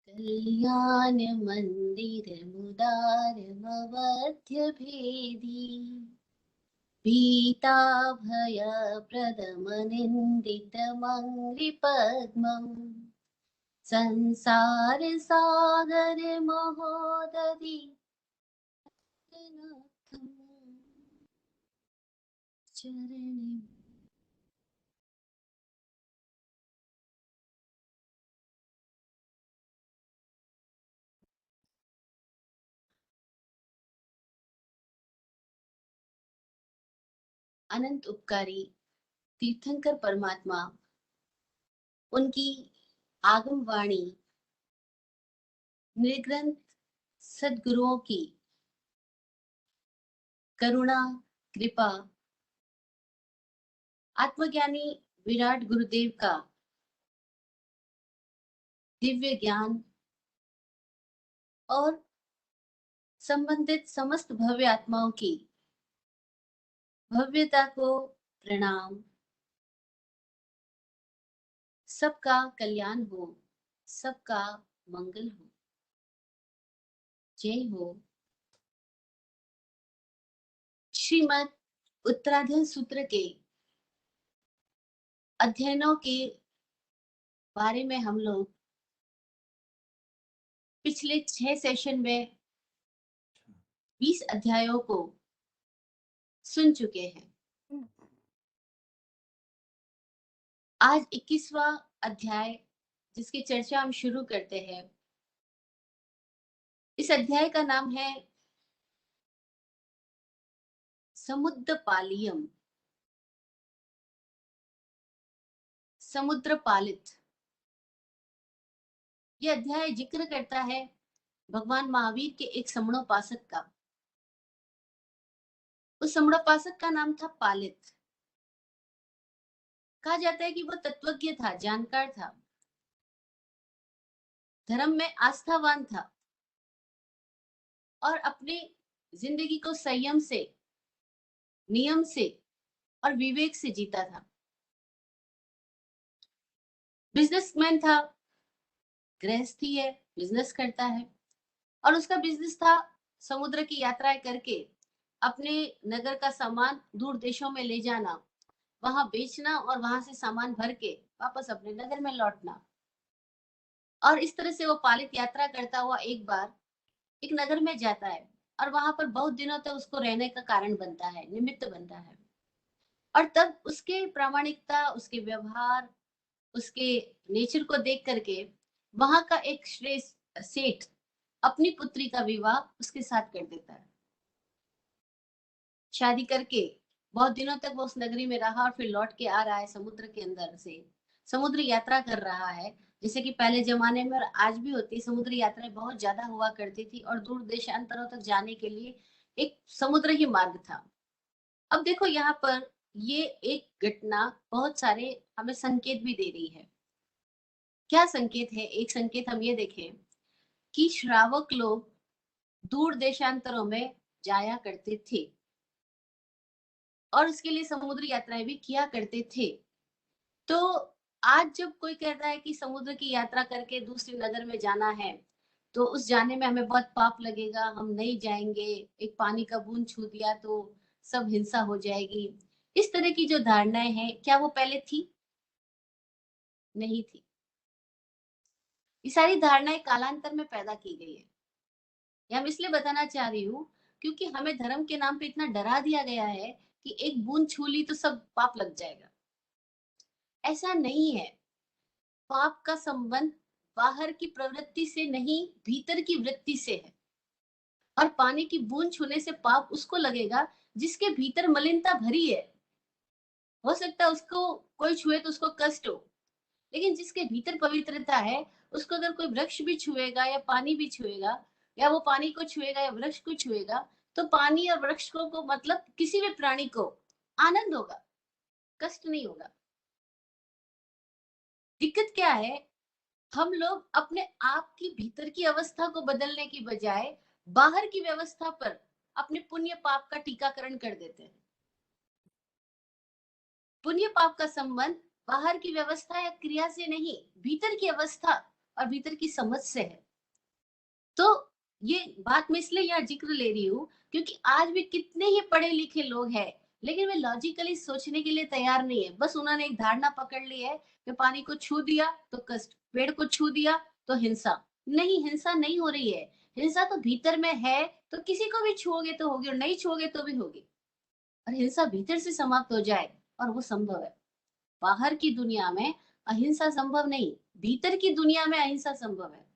कल्याण मंदिर मुदार मवध्य भेदी पीता भय प्रदमनिंदित मंगि पद्मम् संसार सागर महोदधि चरण। अनंत उपकारी तीर्थंकर परमात्मा, उनकी आगम वाणी, निर्ग्रंथ सद्गुरुओं की करुणा कृपा, आत्मज्ञानी विराट गुरुदेव का दिव्य ज्ञान और संबंधित समस्त भव्य आत्माओं की भव्यता को प्रणाम। सबका कल्याण हो, सबका मंगल हो। जय हो। श्रीमद् उत्तराधर सूत्र के अध्ययनों के बारे में हम लोग पिछले 6 सेशन में 20 अध्यायों को सुन चुके हैं। आज 21वां अध्याय जिसकी चर्चा हम शुरू करते हैं। इस अध्याय का नाम है समुद्र पालियम, समुद्र पालित। यह अध्याय जिक्र करता है भगवान महावीर के एक समणोपासक का। उस समणोपासक का नाम था पालित। कहा जाता है कि वो तत्वज्ञ था, जानकार था, धर्म में आस्थावान था और अपने जिंदगी को संयम से, नियम से और विवेक से जीता था। बिजनेसमैन था, गृहस्थी है, बिजनेस करता है और उसका बिजनेस था समुद्र की यात्राएं करके अपने नगर का सामान दूर देशों में ले जाना, वहां बेचना और वहां से सामान भर के वापस अपने नगर में लौटना। और इस तरह से वो पालित यात्रा करता हुआ एक बार एक नगर में जाता है और वहां पर बहुत दिनों तक उसको रहने का कारण बनता है, निमित्त बनता है। और तब उसके प्रामाणिकता, उसके व्यवहार, उसके नेचर को देख करके वहां का एक श्रेष्ठ सेठ अपनी पुत्री का विवाह उसके साथ कर देता है। शादी करके बहुत दिनों तक वो उस नगरी में रहा और फिर लौट के आ रहा है समुद्र के अंदर से, समुद्र यात्रा कर रहा है। जैसे कि पहले जमाने में और आज भी होती, समुद्र यात्राएं बहुत ज्यादा हुआ करती थी और दूर देशांतरों तक जाने के लिए एक समुद्र ही मार्ग था। अब देखो यहाँ पर ये एक घटना बहुत सारे हमें संकेत भी दे रही है। क्या संकेत है? एक संकेत हम ये देखें कि श्रावक लोग दूर देशांतरों में जाया करते थे और उसके लिए समुद्र यात्राएं भी किया करते थे। तो आज जब कोई कहता है कि समुद्र की यात्रा करके दूसरे नगर में जाना है तो उस जाने में हमें बहुत पाप लगेगा, हम नहीं जाएंगे, एक पानी का बूंद छू दिया तो सब हिंसा हो जाएगी, इस तरह की जो धारणाएं हैं, क्या वो पहले थी? नहीं थी। ये सारी धारणाएं कालांतर में पैदा की गई है। ये हम इसलिए बताना चाह रही हूँ क्योंकि हमें धर्म के नाम पे इतना डरा दिया गया है कि एक बूंद छू ली तो सब पाप लग जाएगा। ऐसा नहीं है। पाप का संबंध बाहर की प्रवृत्ति से नहीं, भीतर की वृत्ति से है। और पानी की बूंद छूने से पाप उसको लगेगा जिसके भीतर मलिनता भरी है। हो सकता है उसको कोई छुए तो उसको कष्ट हो, लेकिन जिसके भीतर पवित्रता है उसको अगर कोई वृक्ष भी छुएगा या पानी भी छुएगा या वो पानी को छुएगा या वृक्ष को छुएगा तो पानी और वृक्ष को मतलब किसी भी प्राणी को आनंद होगा, कष्ट नहीं होगा। दिक्कत क्या है? हम लोग अपने आप की भीतर की अवस्था को बदलने की बजाय बाहर की व्यवस्था पर अपने पुण्य पाप का टीकाकरण कर देते हैं। पुण्य पाप का संबंध बाहर की व्यवस्था या क्रिया से नहीं, भीतर की अवस्था और भीतर की समझ से है। तो ये बात मैं इसलिए यहाँ जिक्र ले रही हूँ क्योंकि आज भी कितने ही पढ़े लिखे लोग हैं, लेकिन वे लॉजिकली सोचने के लिए तैयार नहीं है। बस उन्होंने एक धारणा पकड़ ली है कि पानी को छू दिया तो कष्ट, पेड़ को छू दिया तो हिंसा। नहीं, हिंसा नहीं हो रही है। हिंसा तो भीतर में है, तो किसी को भी छुओगे तो होगी और नहीं छुओगे तो भी होगी। और हिंसा भीतर से समाप्त हो जाए और वो संभव है। बाहर की दुनिया में अहिंसा संभव नहीं, भीतर की दुनिया में अहिंसा संभव है।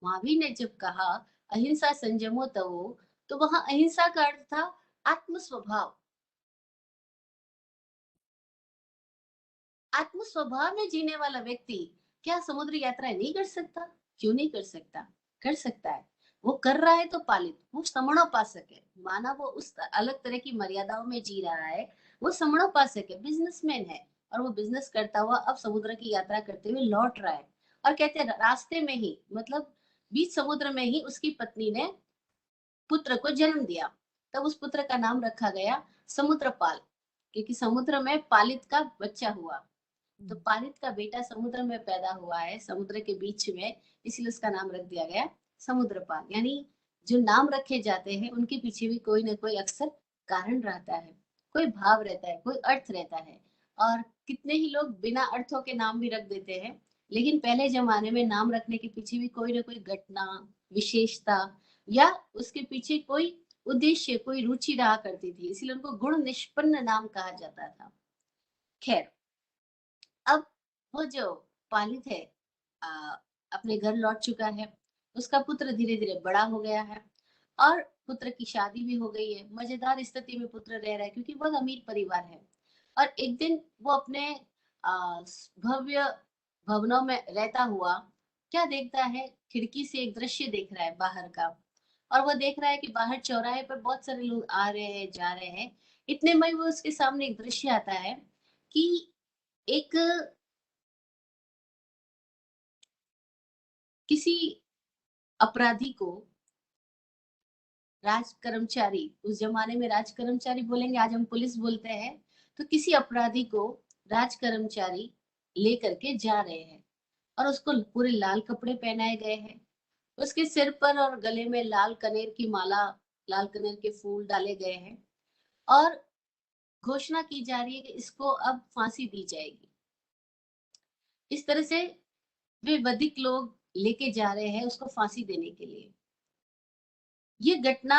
महावीर ने जब कहा अहिंसा संयमो तवो, तो वहां अहिंसा का अर्थ था आत्म स्वभाव। आत्म स्वभाव में जीने वाला व्यक्ति क्या समुद्र यात्रा नहीं कर सकता? क्यों नहीं कर सकता? कर सकता है। वो कर रहा है तो पालित, वो समणोपासक है। माना वो उस अलग तरह की मर्यादाओं में जी रहा है, वो समणोपासक है, बिजनेसमैन है। और वो बिजनेस करता हुआ अब समुद्र की यात्रा करते हुए लौट रहा है। और कहते हैं रास्ते में ही, मतलब बीच समुद्र में ही उसकी पत्नी ने पुत्र को जन्म दिया। तब उस पुत्र का नाम रखा गया समुद्रपाल, क्योंकि समुद्र में पालित का बच्चा हुआ। तो पालित का बेटा समुद्र में पैदा हुआ है, समुद्र के बीच में, इसलिए उसका नाम रख दिया गया समुद्रपाल। यानी जो नाम रखे जाते हैं उनके पीछे भी कोई ना कोई अक्सर कारण रहता है, कोई भाव रहता है, कोई अर्थ रहता है। और कितने ही लोग बिना अर्थों के नाम भी रख देते हैं, लेकिन पहले जमाने में नाम रखने के पीछे भी कोई ना कोई घटना, विशेषता या उसके पीछे कोई उद्देश्य, कोई रुचि रहा करती थी, इसलिए उनको गुण निष्पन्न नाम कहा जाता था। खैर, अब वो जो पालित है आ, अपने घर लौट चुका है। उसका पुत्र धीरे धीरे बड़ा हो गया है और पुत्र की शादी भी हो गई है। मजेदार स्थिति में पुत्र रह रहा है क्योंकि बहुत अमीर परिवार है। और एक दिन वो अपने भव्य भवनों में रहता हुआ क्या देखता है, खिड़की से एक दृश्य देख रहा है बाहर का। और वो देख रहा है कि बाहर चौराहे पर बहुत सारे लोग आ रहे हैं, जा रहे हैं। इतने में वो उसके सामने एक दृश्य आता है कि एक किसी अपराधी को राज कर्मचारी, उस जमाने में राज कर्मचारी बोलेंगे, आज हम पुलिस बोलते हैं, तो किसी अपराधी को राज कर्मचारी लेकर के जा रहे हैं। और उसको पूरे लाल कपड़े पहनाए गए हैं, उसके सिर पर और गले में लाल कनेर की माला, लाल कनेर के फूल डाले गए हैं। और घोषणा की जा रही है कि इसको अब फांसी दी जाएगी। इस तरह से वे वधिक लोग लेके जा रहे हैं उसको फांसी देने के लिए। ये घटना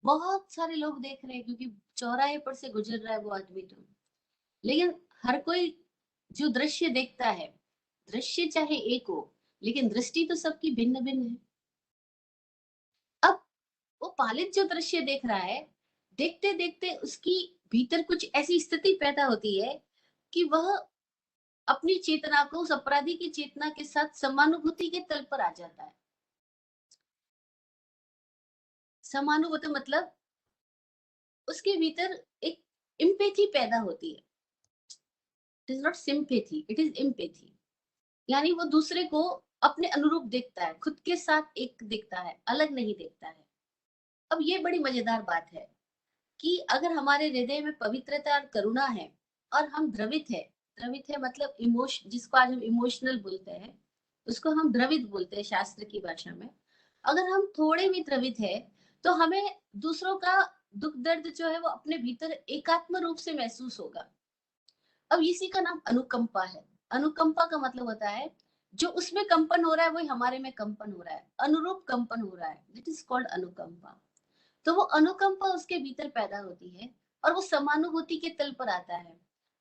बहुत सारे लोग देख रहे हैं क्योंकि चौराहे पर से गुजर रहा है वो आदमी तो। लेकिन हर कोई जो दृश्य देखता है, दृश्य चाहे एक हो, लेकिन दृष्टि तो सबकी भिन्न भिन्न है। अब वो पालित जो दृश्य देख रहा है, देखते देखते उसकी भीतर कुछ ऐसी स्थिति पैदा होती है कि वह अपनी चेतना को उस अपराधी की चेतना के साथ समानुभूति के तल पर आ जाता है। समानुभूति मतलब उसके भीतर एक इम्पैथी पैदा होती है। It is not sympathy, it is empathy. यानी वो दूसरे को अपने अनुरूप देखता है, खुद के साथ एक दिखता है, अलग नहीं देखता है। अब ये बड़ी मजेदार बात है कि अगर हमारे हृदय में पवित्रता और करुणा है और हम द्रवित है, द्रवित है मतलब इमोशन, जिसको आज हम इमोशनल बोलते हैं, उसको हम द्रवित बोलते हैं शास्त्र की भाषा में। अगर हम थोड़े भी द्रवित है तो हमें दूसरों का दुख दर्द जो है वो अपने भीतर एकात्म रूप से महसूस होगा। अब इसी का नाम अनुकंपा है। अनुकंपा का मतलब होता है जो उसमें कंपन हो रहा है वही हमारे में कंपन हो रहा है, अनुरूप कंपन हो रहा है, दिट इज कॉल्ड अनुकंपा। तो वो अनुकंपा उसके भीतर पैदा होती है और वो समानुभूति के तल पर आता है।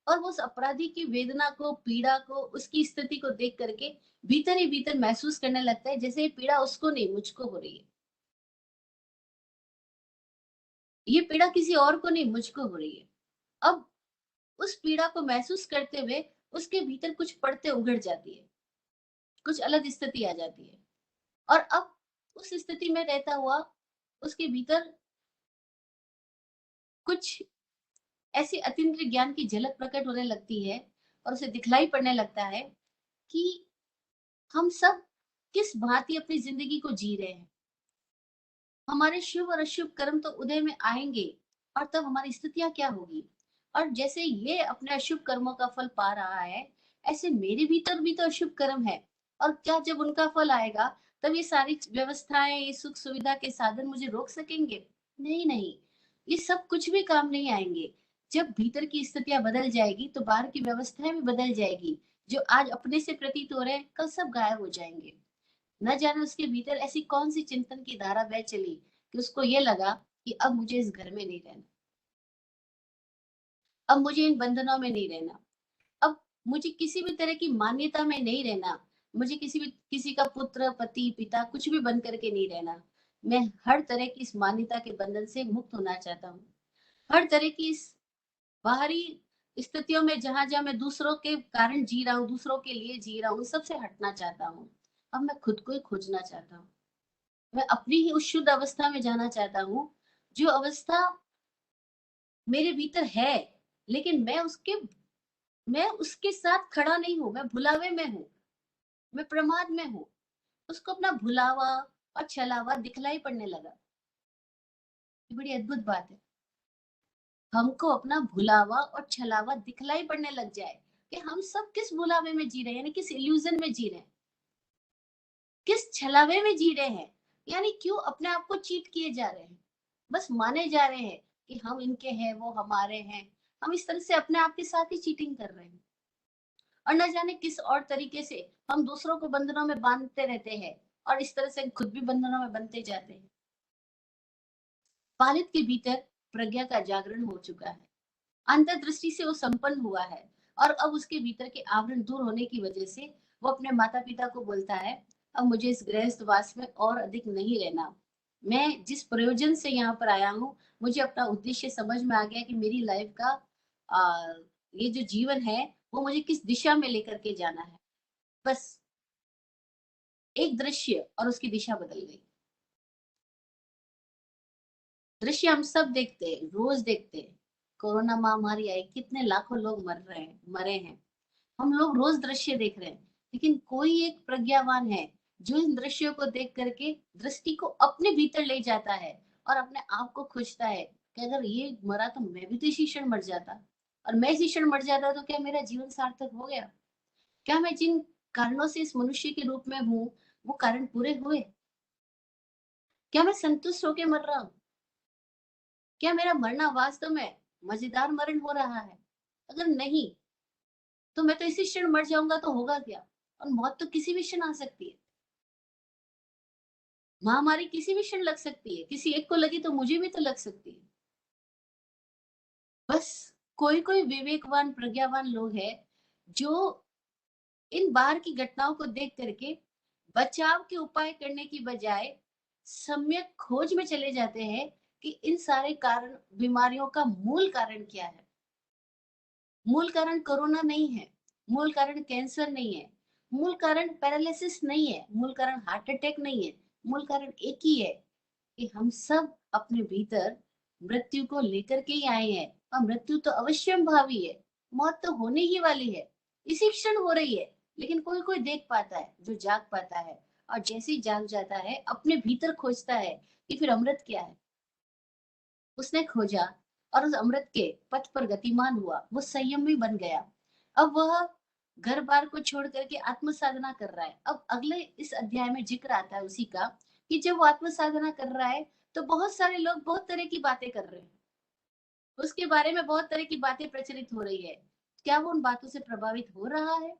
और वो उस अपराधी की वेदना को, पीड़ा को, उसकी स्थिति को देख करके भीतर ही भीतर महसूस करने लगता है जैसे ये पीड़ा उसको नहीं मुझको हो रही है, ये पीड़ा किसी और को नहीं मुझको हो रही है। अब उस पीड़ा को महसूस करते हुए उसके भीतर कुछ परतें उघड़ जाती है, कुछ अलग स्थिति आ जाती है। और अब उस स्थिति में रहता हुआ उसके भीतर कुछ ऐसी अतीन्द्रिय ज्ञान की झलक प्रकट होने लगती है और उसे दिखलाई पड़ने लगता है कि हम सब किस भांति अपनी जिंदगी को जी रहे हैं। हमारे शुभ और अशुभ कर्म तो उदय में आएंगे और तब हमारी स्थितियां क्या होगी। और जैसे ये अपने अशुभ कर्मों का फल पा रहा है, ऐसे मेरे भीतर भी तो अशुभ कर्म है। और क्या जब उनका फल आएगा तब ये सारी व्यवस्थाएं, ये सुख सुविधा के साधन मुझे रोक सकेंगे? नहीं, नहीं, ये सब कुछ भी काम नहीं आएंगे। जब भीतर की स्थितियां बदल जाएगी तो बाहर की व्यवस्थाएं भी बदल जाएगी। जो आज अपने से प्रतीत हो रहे हैं कल सब गायब हो जाएंगे। न जाने उसके भीतर ऐसी कौन सी चिंतन की धारा बह चली कि उसको ये लगा कि अब मुझे इस घर में नहीं रहना, अब मुझे इन बंधनों में नहीं रहना, अब मुझे किसी भी तरह की मान्यता में नहीं रहना, मुझे किसी का पुत्र, पति, पिता कुछ भी बन करके नहीं रहना। मैं हर तरह की इस मान्यता के बंधन से मुक्त होना चाहता हूँ। हर तरह की इस बाहरी स्थितियों में जहाँ-जहाँ मैं दूसरों के कारण जी रहा हूँ, दूसरों के लिए जी रहा हूँ, उन सब से हटना चाहता हूँ। अब मैं खुद को ही खोजना चाहता हूँ। मैं अपनी ही उस शुद्ध अवस्था में जाना चाहता हूँ, जो अवस्था मेरे भीतर है, लेकिन मैं उसके साथ खड़ा नहीं हूँ, मैं भुलावे में हूँ, मैं प्रमाद में हूँ। उसको अपना भुलावा और छलावा दिखलाई पड़ने लगा। ये बड़ी अद्भुत बात है। हमको अपना भुलावा और छलावा दिखलाई पड़ने लग जाए कि हम सब किस भुलावे में जी रहे हैं, यानी किस इल्यूजन में जी रहे हैं, किस छलावे में जी रहे हैं, यानी क्यों अपने आप को चीट किए जा रहे हैं, बस माने जा रहे हैं कि हम इनके हैं, वो हमारे हैं। हम इस तरह से अपने आप के साथ ही चीटिंग कर रहे हैं और न जाने किस और तरीके से हम दूसरों को बंधनों में बांधते रहते हैं और इस तरह से खुद भी बंधनों में बनते जाते हैं। बालिद के भीतर प्रज्ञा का जागरण हो चुका है, अंतर्दृष्टि से वो संपन्न हुआ है और अब उसके भीतर के आवरण दूर होने की वजह से वो अपने माता पिता को बोलता है, अब मुझे इस गृहस्थवास में और अधिक नहीं रहना। मैं जिस प्रयोजन से यहाँ पर आया हूँ, मुझे अपना उद्देश्य समझ में आ गया कि मेरी लाइफ का ये जो जीवन है वो मुझे किस दिशा में लेकर के जाना है। बस एक दृश्य और उसकी दिशा बदल गई। दृश्य हम सब देखते हैं, रोज देखते हैं। कोरोना महामारी आई, कितने लाखों लोग मरे हैं। हम लोग रोज दृश्य देख रहे हैं, लेकिन कोई एक प्रज्ञावान है जो इन दृश्यों को देख करके दृष्टि को अपने भीतर ले जाता है और अपने आप को खोजता है कि अगर ये मरा तो मैं भी तो इसी क्षण मर जाता, और मैं इसी क्षण मर जाता तो क्या मेरा जीवन सार्थक हो गया? क्या मैं जिन कारणों से इस मनुष्य के रूप में हूँ वो कारण पूरे हुए? क्या मैं संतुष्ट होकर मर रहा हूँ? क्या मेरा मरना वास्तव में मजेदार मरण हो रहा है? अगर नहीं तो मैं तो इसी क्षण मर जाऊंगा तो होगा क्या? और मौत तो किसी भी क्षण आ सकती है। महामारी किसी भी क्षण लग सकती है, किसी एक को लगी तो मुझे भी तो लग सकती है। बस कोई कोई विवेकवान प्रज्ञावान लोग हैं जो इन बाहर की घटनाओं को देख करके बचाव के उपाय करने की बजाय सम्यक खोज में चले जाते हैं कि इन सारे कारण, बीमारियों का मूल कारण क्या है। मूल कारण कोरोना नहीं है, मूल कारण कैंसर नहीं है, मूल कारण पैरालिसिस नहीं है, मूल कारण हार्ट अटैक नहीं है। मूल कारण एक ही है कि हम सब अपने भीतर मृत्यु को लेकर के ही आए हैं और मृत्यु तो अवश्यंभावी है। मौत तो होने ही वाली है, इसी क्षण हो रही है। लेकिन कोई कोई देख पाता है, जो जाग पाता है, और जैसे ही जाग जाता है अपने भीतर खोजता है कि फिर अमृत क्या है। उसने खोजा और उस अमृत के पथ पर गतिमान हुआ, वो संयमी बन गया। अब वह घर बार को छोड़ करके आत्म साधना कर रहा है। अब अगले इस अध्याय में जिक्र आता है उसी का कि जब वो आत्म साधना कर रहा है तो बहुत सारे लोग बहुत तरह की बातें कर रहे हैं, उसके बारे में बहुत तरह की बातें प्रचलित हो रही है। क्या वो उन बातों से प्रभावित हो रहा है?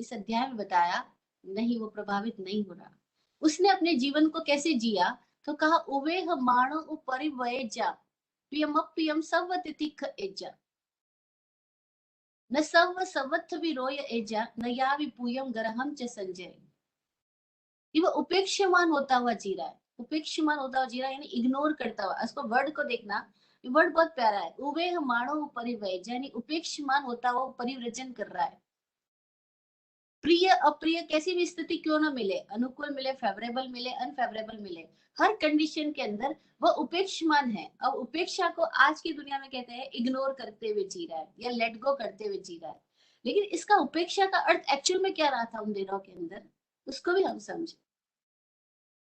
इस अध्याय में बताया, नहीं, वो प्रभावित नहीं हो रहा। उसने अपने जीवन को कैसे जिया? तो कहा, उवेह माणो उपरिवयजा पियमप्पियम सवतिथिक एजा न सव सवत्थ विरोय एजा न या विपूयम गरहम च संजय। कि वो उपेक्षमान होता हुआ जी रहा है, उपेक्षमान होता हुआ जी रहा है, यानी इग्नोर करता हुआ। उसको वर्ड को देखना, ये वर्ड बहुत प्यारा है। उवेह माणो परिवय, यानी उपेक्षमान होता हुआ परिव्रजन कर रहा है। प्रिय अप्रिय कैसी भी स्थिति क्यों ना मिले, अनुकूल मिले, फेवरेबल मिले, अनफेवरेबल मिले, हर कंडीशन के अंदर वह उपेक्षमान है। अब उपेक्षा को आज की दुनिया में कहते हैं इग्नोर करते हुए जी रहा है या लेट गो करते हुए जी रहा है। लेकिन इसका उपेक्षा का अर्थ एक्चुअल में क्या रहा था उन दिनों के अंदर, उसको भी हम समझे।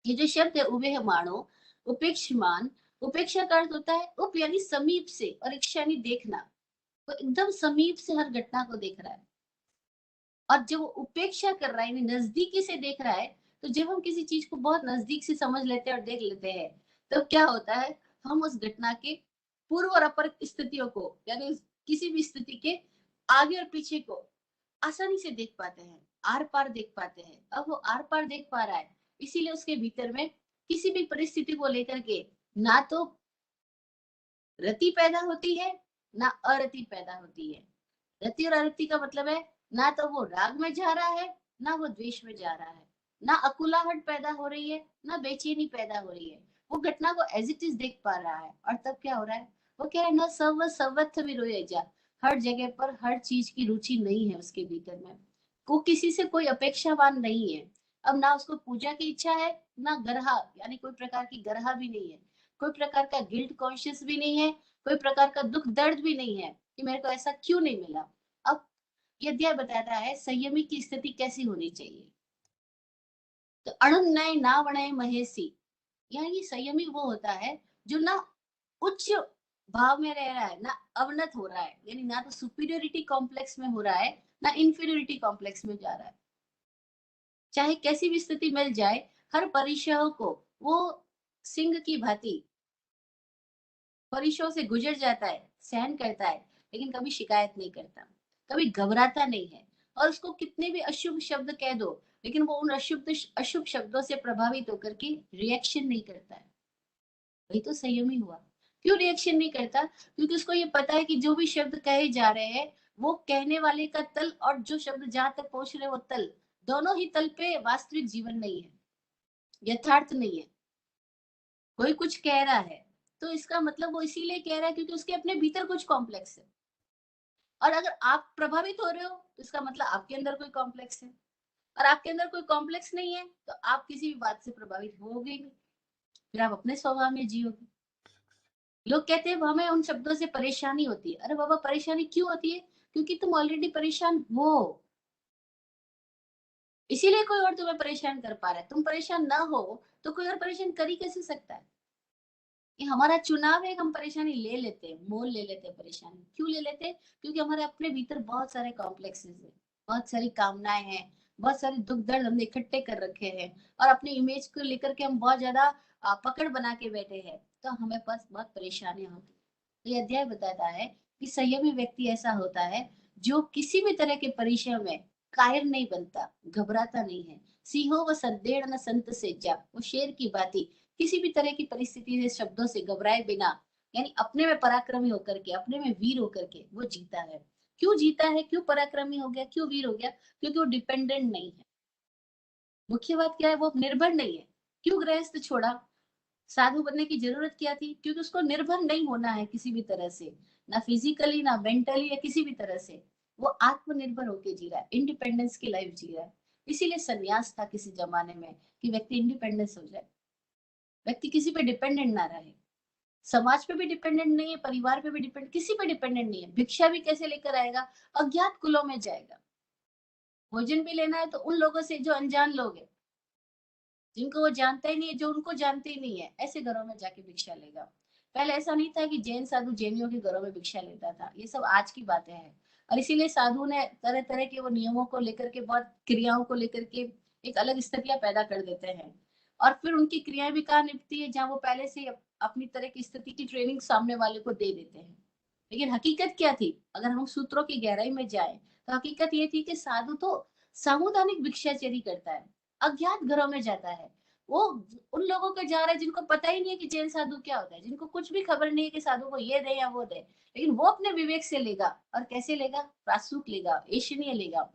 ये जो शब्द है उभे माणो, उपेक्षमान, उपेक्षा का अर्थ होता है उप यानी समीप से और इच्छा यानी देखना। वो एकदम समीप से हर घटना को देख रहा है। और जब वो उपेक्षा कर रहा है, यानी नजदीकी से देख रहा है, तो जब हम किसी चीज को बहुत नजदीक से समझ लेते हैं और देख लेते हैं, तो क्या होता है, हम उस घटना के पूर्व और अपर स्थितियों को, यानी किसी भी स्थिति के आगे और पीछे को आसानी से देख पाते हैं, आर पार देख पाते हैं। अब वो आर पार देख पा रहा है, इसीलिए उसके भीतर में किसी भी परिस्थिति को लेकर के ना तो रति पैदा होती है, ना अरति पैदा होती है। रति और अरति का मतलब है, ना तो वो राग में जा रहा है, ना वो द्वेष में जा रहा है, ना अकुलाहट पैदा हो रही है, ना बेचैनी पैदा हो रही है। वो घटना को एज इट इज देख पा रहा है, और तब क्या हो रहा है, वो कह रहा है, न सव सवत्थ विरोयजा, हर जगह पर हर चीज की रुचि नहीं है उसके भीतर में। वो किसी से कोई अपेक्षावान नहीं है। अब ना उसको पूजा की इच्छा है, ना गर्हा, यानी कोई प्रकार की गर्हा भी नहीं है, कोई प्रकार का गिल्ट कॉन्शियस भी नहीं है, कोई प्रकार का दुख दर्द भी नहीं है कि मेरे को ऐसा क्यों नहीं मिला। अब ये अध्याय बताता है संयमी की स्थिति कैसी होनी चाहिए। तो अणुन्नय नावणय महेशी, यानी संयमी वो होता है जो ना उच्च भाव में रह रहा है, ना अवनत हो रहा है, यानी ना तो सुपीरियोरिटी कॉम्प्लेक्स में हो रहा है, ना इंफीरियोरिटी कॉम्प्लेक्स में जा रहा है। चाहे कैसी भी स्थिति मिल जाए, हर परिचय को वो सिंह की भांति परिचयों से गुजर जाता है, सहन करता है, लेकिन कभी शिकायत नहीं करता, कभी घबराता नहीं है। और उसको कितने भी अशुभ शब्द कह दो, लेकिन वो उन अशुभ अशुभ शब्दों से प्रभावित होकर के रिएक्शन नहीं करता है। वही तो संयमी हुआ। क्यों रिएक्शन नहीं करता? क्योंकि उसको ये पता है कि जो भी शब्द कहे जा रहे हैं, वो कहने वाले का तल और जो शब्द जहां तक पहुंच रहे हैं वो तल, दोनों ही तल पे वास्तविक जीवन नहीं है, यथार्थ नहीं है। कोई कुछ कह रहा है, तो इसका मतलब वो इसीलिए कह रहा है क्योंकि उसके अपने भीतर कुछ कॉम्प्लेक्स है। और अगर आप प्रभावित हो रहे हो, तो इसका मतलब आपके अंदर कोई कॉम्प्लेक्स है। और आपके अंदर कोई कॉम्प्लेक्स नहीं है, तो आप किसी भी बात से प्रभावित होगे नहीं, फिर आप अपने स्वभाव में जियोगे। लोग कहते हैं हमें उन शब्दों से परेशानी होती है। अरे बाबा, परेशानी क्यों होती है? क्योंकि तुम ऑलरेडी परेशान हो, इसीलिए कोई और तुम्हें परेशान कर पा रहा है। तुम परेशान ना हो तो कोई और परेशान कर ही कैसे सकता है? ये हमारा चुनाव है कि हम परेशानी ले लेते हैं, मोल ले लेते हैं परेशानी। क्यों ले लेते हैं? क्योंकि हमारे अपने भीतर बहुत सारे कॉम्प्लेक्सेस है, बहुत सारी कामनाएं हैं, बहुत सारे दुख दर्द हमने इकट्ठे कर रखे हैं, और अपनी इमेज को लेकर के हम बहुत ज्यादा पकड़ बना के बैठे हैं, तो हमें पास बहुत परेशानियां होती हैं। तो ये अध्याय बताता है कि संयमी व्यक्ति ऐसा होता है जो किसी भी तरह के परिचय में कायर नहीं बनता, घबराता नहीं है। सिंहो व संदेड़ न संत से जा, वो शेर की बाती किसी भी तरह की परिस्थिति से शब्दों से घबराए बिना, यानी अपने में पराक्रमी होकर के, अपने में वीर होकर के वो जीता है। क्यों जीता है, क्यों पराक्रमी हो गया, क्यों वीर हो गया? क्योंकि वो डिपेंडेंट नहीं है। मुख्य बात क्या है, वो निर्भर नहीं है। क्यों गृहस्थ छोड़ा, साधु बनने की जरूरत क्या थी? क्योंकि उसको निर्भर नहीं होना है किसी भी तरह से, ना फिजिकली ना मेंटली या किसी भी तरह से। वो आत्मनिर्भर होके जी रहा है, इंडिपेंडेंस की लाइफ जी रहा है। इसीलिए संन्यास था किसी जमाने में, कि व्यक्ति इंडिपेंडेंस हो जाए, व्यक्ति किसी पे डिपेंडेंट ना रहे। समाज पे भी डिपेंडेंट नहीं है, परिवार पे भी डिपेंड, किसी पे डिपेंडेंट नहीं है। भिक्षा भी कैसे लेकर आएगा? अज्ञात कुलों में जाएगा। भोजन भी लेना है तो उन लोगों से जो अनजान लोग हैं, जिनको वो जानता ही नहीं है, जो उनको जानते ही नहीं है, ऐसे घरों में जाके भिक्षा लेगा। पहले ऐसा नहीं था कि जैन साधु जैनियों के घरों में भिक्षा लेता था, ये सब आज की बातें हैं। और इसीलिए साधु ने तरह तरह के वो नियमों को लेकर के, बहुत क्रियाओं को लेकर के एक अलग स्थितियां पैदा कर देते हैं। और फिर उनकी क्रियाएं भी कहाँ निपटती है, जहाँ वो पहले से अपनी तरह की स्थिति की ट्रेनिंग सामने वाले को दे देते हैं। लेकिन हकीकत क्या थी, अगर हम सूत्रों की गहराई में जाए, तो हकीकत ये थी कि साधु तो सामुदायिक भिक्षाचरी करता है, अज्ञात घरों में जाता है। वो उन लोगों के जा रहा है जिनको पता ही नहीं है कि जैन साधु क्या होता है, जिनको कुछ भी खबर नहीं है कि साधु को ये दे या वो दे, लेकिन वो अपने विवेक से लेगा। और कैसे लेगा? प्रासूक लेगा, एशनीय लेगा।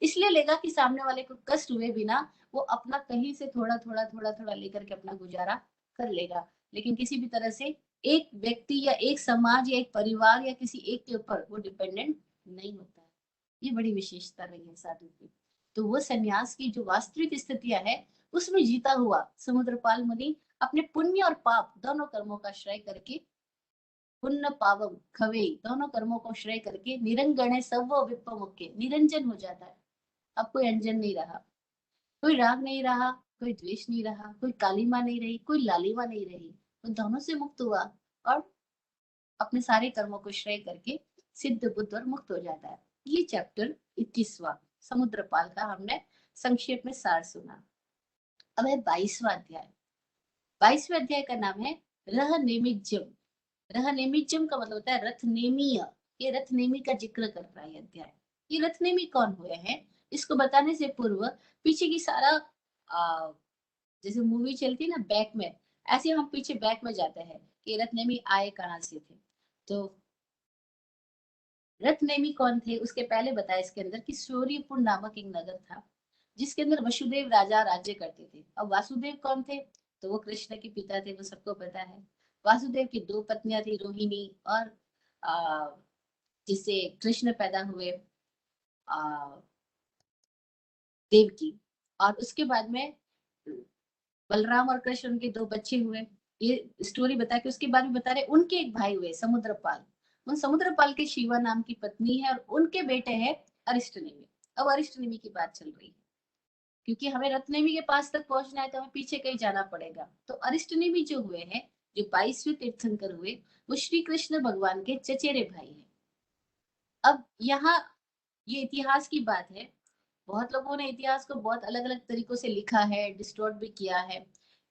इसलिए लेगा कि सामने वाले को कष्ट हुए बिना वो अपना कहीं से थोड़ा थोड़ा थोड़ा थोड़ा लेकर के अपना गुजारा कर लेगा। लेकिन किसी भी तरह से एक व्यक्ति या एक समाज या एक परिवार या किसी एक के ऊपर वो डिपेंडेंट नहीं होता है। ये बड़ी विशेषता रही है साधु की। तो वो सन्यास की जो वास्तविक स्थितियां है, उसमें जीता हुआ समुद्रपाल मुनि अपने पुण्य और पाप दोनों कर्मों का श्रय करके, पुण्य पावम खवे दोनों कर्मों को श्रय करके, निरंगण सब विप्पमुखे निरंजन हो जाता है। अब कोई अंजन नहीं रहा, कोई राग नहीं रहा, कोई द्वेष नहीं रहा, कोई कालीमा नहीं रही, कोई लालिमा नहीं रही। वो दोनों से मुक्त हुआ और अपने सारे कर्मों को श्रेय करके सिद्ध बुद्ध और मुक्त हो जाता है। ये चैप्टर 21वां समुद्रपाल का हमने संक्षेप में सार सुना। अब है 22वां अध्याय। 22वें अध्याय का नाम है रह नेमिज्यम। रह नेमिज्यम का मतलब होता है रथ नेमीय। ये रथ नेमी का जिक्र कर रहा है अध्याय। ये रथ नेमी कौन हुए हैं इसको बताने से पूर्व पीछे की सारा जैसे मूवी चलती है ना बैक में, ऐसे हम पीछे बैक में जाते हैं कि रत्नेमी आए कहाँ से थे। तो रत्नेमी कौन थे उसके पहले बताया इसके अंदर कि सूर्यपुर नामक एक नगर था जिसके अंदर वसुदेव राजा राज्य करते थे। अब वासुदेव कौन थे, तो वो कृष्ण के पिता थे, वो सबको पता है। वासुदेव की दो पत्नियां थी, रोहिणी और जिससे कृष्ण पैदा हुए देवकी। और उसके बाद में बलराम और कृष्ण उनके दो बच्चे हुए। ये स्टोरी बता के उसके बाद में बता रहे उनके एक भाई हुए समुद्रपाल। उन समुद्रपाल के शिवा नाम की पत्नी है और उनके बेटे हैं अरिष्टनेमी। अब अरिष्टनेमी की बात चल रही है क्योंकि हमें रत्नेमी के पास तक पहुंचना है तो हमें पीछे कहीं जाना पड़ेगा। तो अरिष्टनेमी जो हुए हैं, जो 22वें तीर्थंकर हुए, वो श्री कृष्ण भगवान के चचेरे भाई हैं। अब यहाँ ये इतिहास की बात है। बहुत लोगों ने इतिहास को बहुत अलग अलग तरीकों से लिखा है, डिस्टोर्ट भी किया है।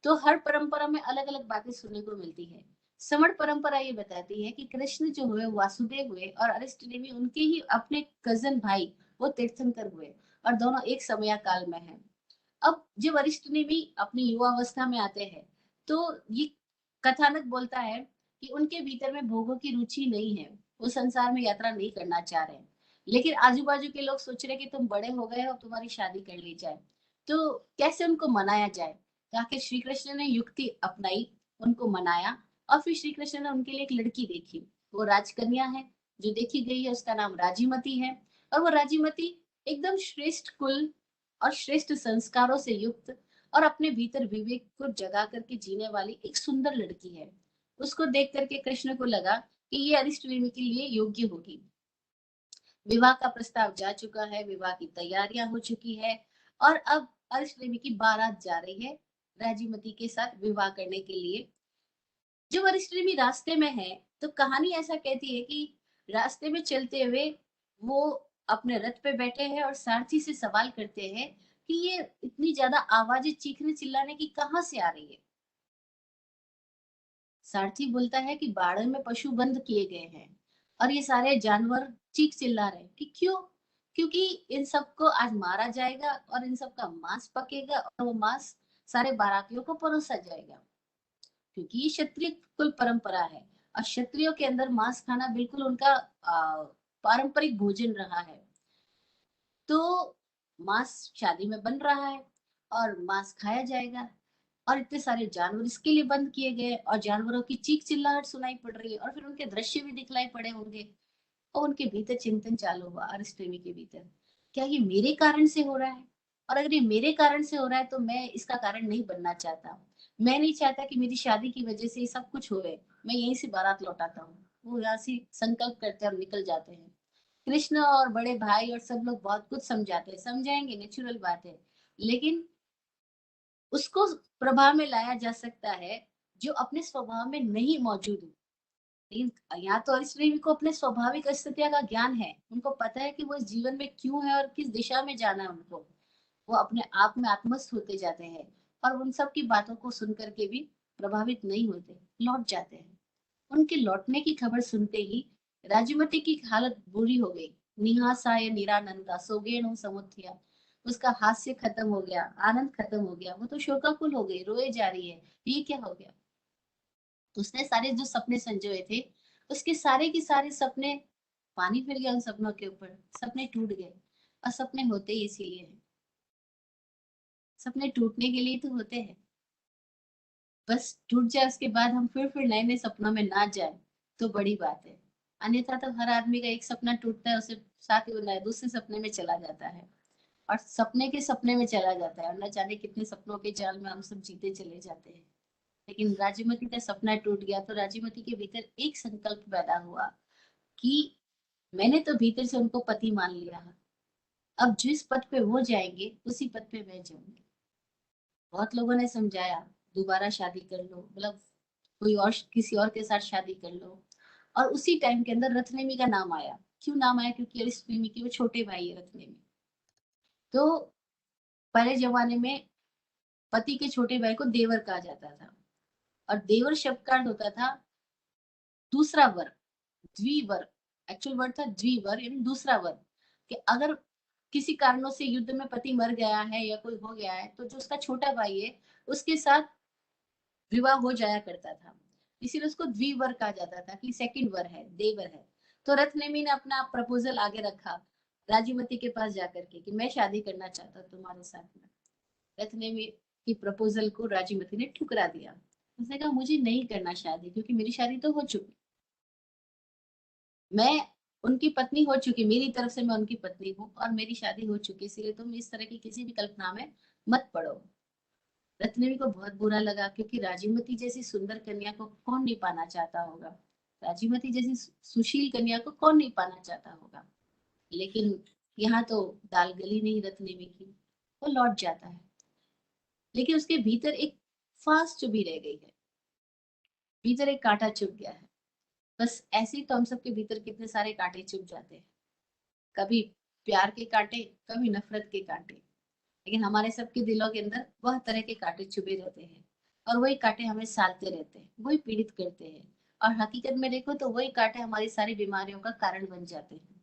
तो हर परंपरा में अलग अलग बातें सुनने को मिलती है। समण परंपरा ये बताती है कि कृष्ण जो हुए वासुदेव हुए और अरिष्टनेमी उनके ही अपने कजन भाई वो तीर्थंकर हुए और दोनों एक समय काल में है। अब जब अरिष्टनेमी अपनी युवावस्था में आते हैं तो ये कथानक बोलता है कि उनके भीतर में भोगों की रुचि नहीं है, वो संसार में यात्रा नहीं करना चाह रहे हैं। लेकिन आजू बाजू के लोग सोच रहे कि तुम बड़े हो गए हो, तुम्हारी शादी कर ली जाए। तो कैसे उनको मनाया जाए, तो आखिर श्री कृष्ण ने युक्ति अपनाई, उनको मनाया। और फिर श्री कृष्ण ने उनके लिए एक लड़की देखी, वो राजकन्या है जो देखी गई है, उसका नाम राजीमती है। और वो राजीमती एकदम श्रेष्ठ कुल और श्रेष्ठ संस्कारों से युक्त और अपने भीतर विवेक को जगा करके जीने वाली एक सुंदर लड़की है। उसको देख करके कृष्ण को लगा कि ये अरिष्टनेमी के लिए योग्य होगी। विवाह का प्रस्ताव जा चुका है, विवाह की तैयारियां हो चुकी है और अब अरिष्टनेमी की बारात जा रही है राजीमती के साथ विवाह करने के लिए। जब अरिष्टनेमी रास्ते में है तो कहानी ऐसा कहती है कि रास्ते में चलते हुए वो अपने रथ पे बैठे हैं और सारथी से सवाल करते हैं कि ये इतनी ज्यादा आवाजें चीखने चिल्लाने की कहाँ से आ रही है। सारथी बोलता है कि बाड़े में पशु बंद किए गए हैं और ये सारे जानवर चीख चिल्ला रहे हैं कि क्यों, क्योंकि इन सबको आज मारा जाएगा और इन सबका मांस पकेगा और वो मांस सारे बारातियों को परोसा जाएगा। क्योंकि ये क्षत्रिय कुल परंपरा है और क्षत्रियों के अंदर मांस खाना बिल्कुल उनका पारंपरिक भोजन रहा है। तो मांस शादी में बन रहा है और मांस खाया जाएगा और इतने सारे जानवर इसके लिए बंद किए गए और जानवरों की चीख चिल्लाहट सुनाई पड़ रही है और फिर उनके दृश्य भी दिखलाई पड़े होंगे। और उनके भीतर चिंतन चालू हुआ अरिष्टनेमी के भीतर, क्या ये मेरे कारण से हो रहा है? और अगर ये मेरे कारण से हो रहा है तो मैं इसका कारण नहीं बनना चाहता। मैं नहीं चाहता कि मेरी शादी की वजह से ये सब कुछ होए। मैं यहीं से बारात लौटाता हूँ। वो यहाँ से संकल्प करते हैं और निकल जाते हैं। कृष्ण और बड़े भाई और सब लोग बहुत कुछ समझाते हैं, समझाएंगे, नेचुरल बात है। लेकिन उसको प्रभाव में लाया जा सकता है जो अपने स्वभाव में नहीं मौजूद हो। लेकिन यहाँ तो अरिष्टनेमी को अपने स्वाभाविक स्थितियों का ज्ञान है, उनको पता है कि वो इस जीवन में क्यों है और किस दिशा में जाना है उनको। वो अपने आप में आत्मस्थ होते जाते हैं और उन सब की बातों को सुन करके भी प्रभावित नहीं होते, लौट जाते हैं। उनके लौटने की खबर सुनते ही राजमती की हालत बुरी हो गई। निहासाय निरानंदा सोगेणु समुत्थिया। उसका हास्य खत्म हो गया, आनंद खत्म हो गया, वो तो शोकाकुल हो गई, रोए जा रही है, ये क्या हो गया। तो उसने सारे जो सपने संजोए थे उसके सारे के सारे सपने, पानी फिर गया उन सपनों के ऊपर, सपने टूट गए। और सपने होते ही इसीलिए हैं, सपने टूटने के लिए तो होते हैं। बस टूट जाए उसके बाद हम फिर नए नए सपनों में ना जाए तो बड़ी बात है। अन्यथा तो हर आदमी का एक सपना टूटता है, उसे साथ ही वो नए दूसरे सपने में चला जाता है और सपने के सपने में चला जाता है और न जाने कितने सपनों के जाल में हम सब जीते चले जाते हैं। लेकिन राजीमती का सपना टूट गया तो राजीमती के भीतर एक संकल्प पैदा हुआ कि मैंने तो भीतर से उनको पति मान लिया है, अब जिस पद पे वो जाएंगे उसी पद पे मैं जाऊंगी। बहुत लोगों ने समझाया दोबारा शादी कर लो, मतलब कोई और किसी और के साथ शादी कर लो, और उसी टाइम के अंदर रत्नेमी का नाम आया। क्यों नाम आया? क्योंकि अरिष्टनेमी के वो छोटे भाई है रत्नेमी। तो पहले जमाने में पति के छोटे भाई को देवर कहा जाता था, और देवर शब्द का अर्थ होता था दूसरा वर, द्विवर। एक्चुअल वर्ड था द्विवर, यानी दूसरा वर। कि अगर किसी कारणों से युद्ध में पति मर गया है या कोई हो गया है, तो जो उसका छोटा भाई है उसके साथ विवाह हो जाया करता था। इसीलिए उसको द्विवर कहा जाता था, कि सेकंड वर है, देवर है। तो रत्नेमी ने अपना प्रपोजल आगे रखा राजीमती के पास जाकर के, कि मैं शादी करना चाहता हूँ तुम्हारे साथ में। रत्नेमी की प्रपोजल को राजीमती ने ठुकरा दिया। उसने कहा मुझे नहीं करना शादी, क्योंकि मेरी शादी तो हो चुकी, मैं उनकी पत्नी हो चुकी, मेरी तरफ से मैं उनकी पत्नी हूँ और मेरी शादी हो चुकी, इसलिए तुम इस तरह की किसी भी कल्पना में मत पड़ो। रत्नवी को बहुत बुरा लगा, क्योंकि राजीमती जैसी सुंदर कन्या को कौन नहीं पाना चाहता होगा। राजीमती जैसी सुशील कन्या को कौन नहीं पाना चाहता होगा। लेकिन यहाँ तो दाल गली नहीं रत्नवी की, वो लौट जाता है। लेकिन उसके भीतर एक फांस चुभी रह गई है, भीतर एक कांटा चुभ गया है। बस ऐसे ही तो हम सबके भीतर कितने सारे कांटे चुभ जाते हैं। कभी प्यार के कांटे, कभी नफरत के कांटे। लेकिन हमारे सबके दिलों के अंदर वह तरह के कांटे चुभे रहते हैं, और वही कांटे हमें सालते रहते हैं, वही पीड़ित करते हैं। और हकीकत में देखो तो वही कांटे हमारी सारी बीमारियों का कारण बन जाते हैं।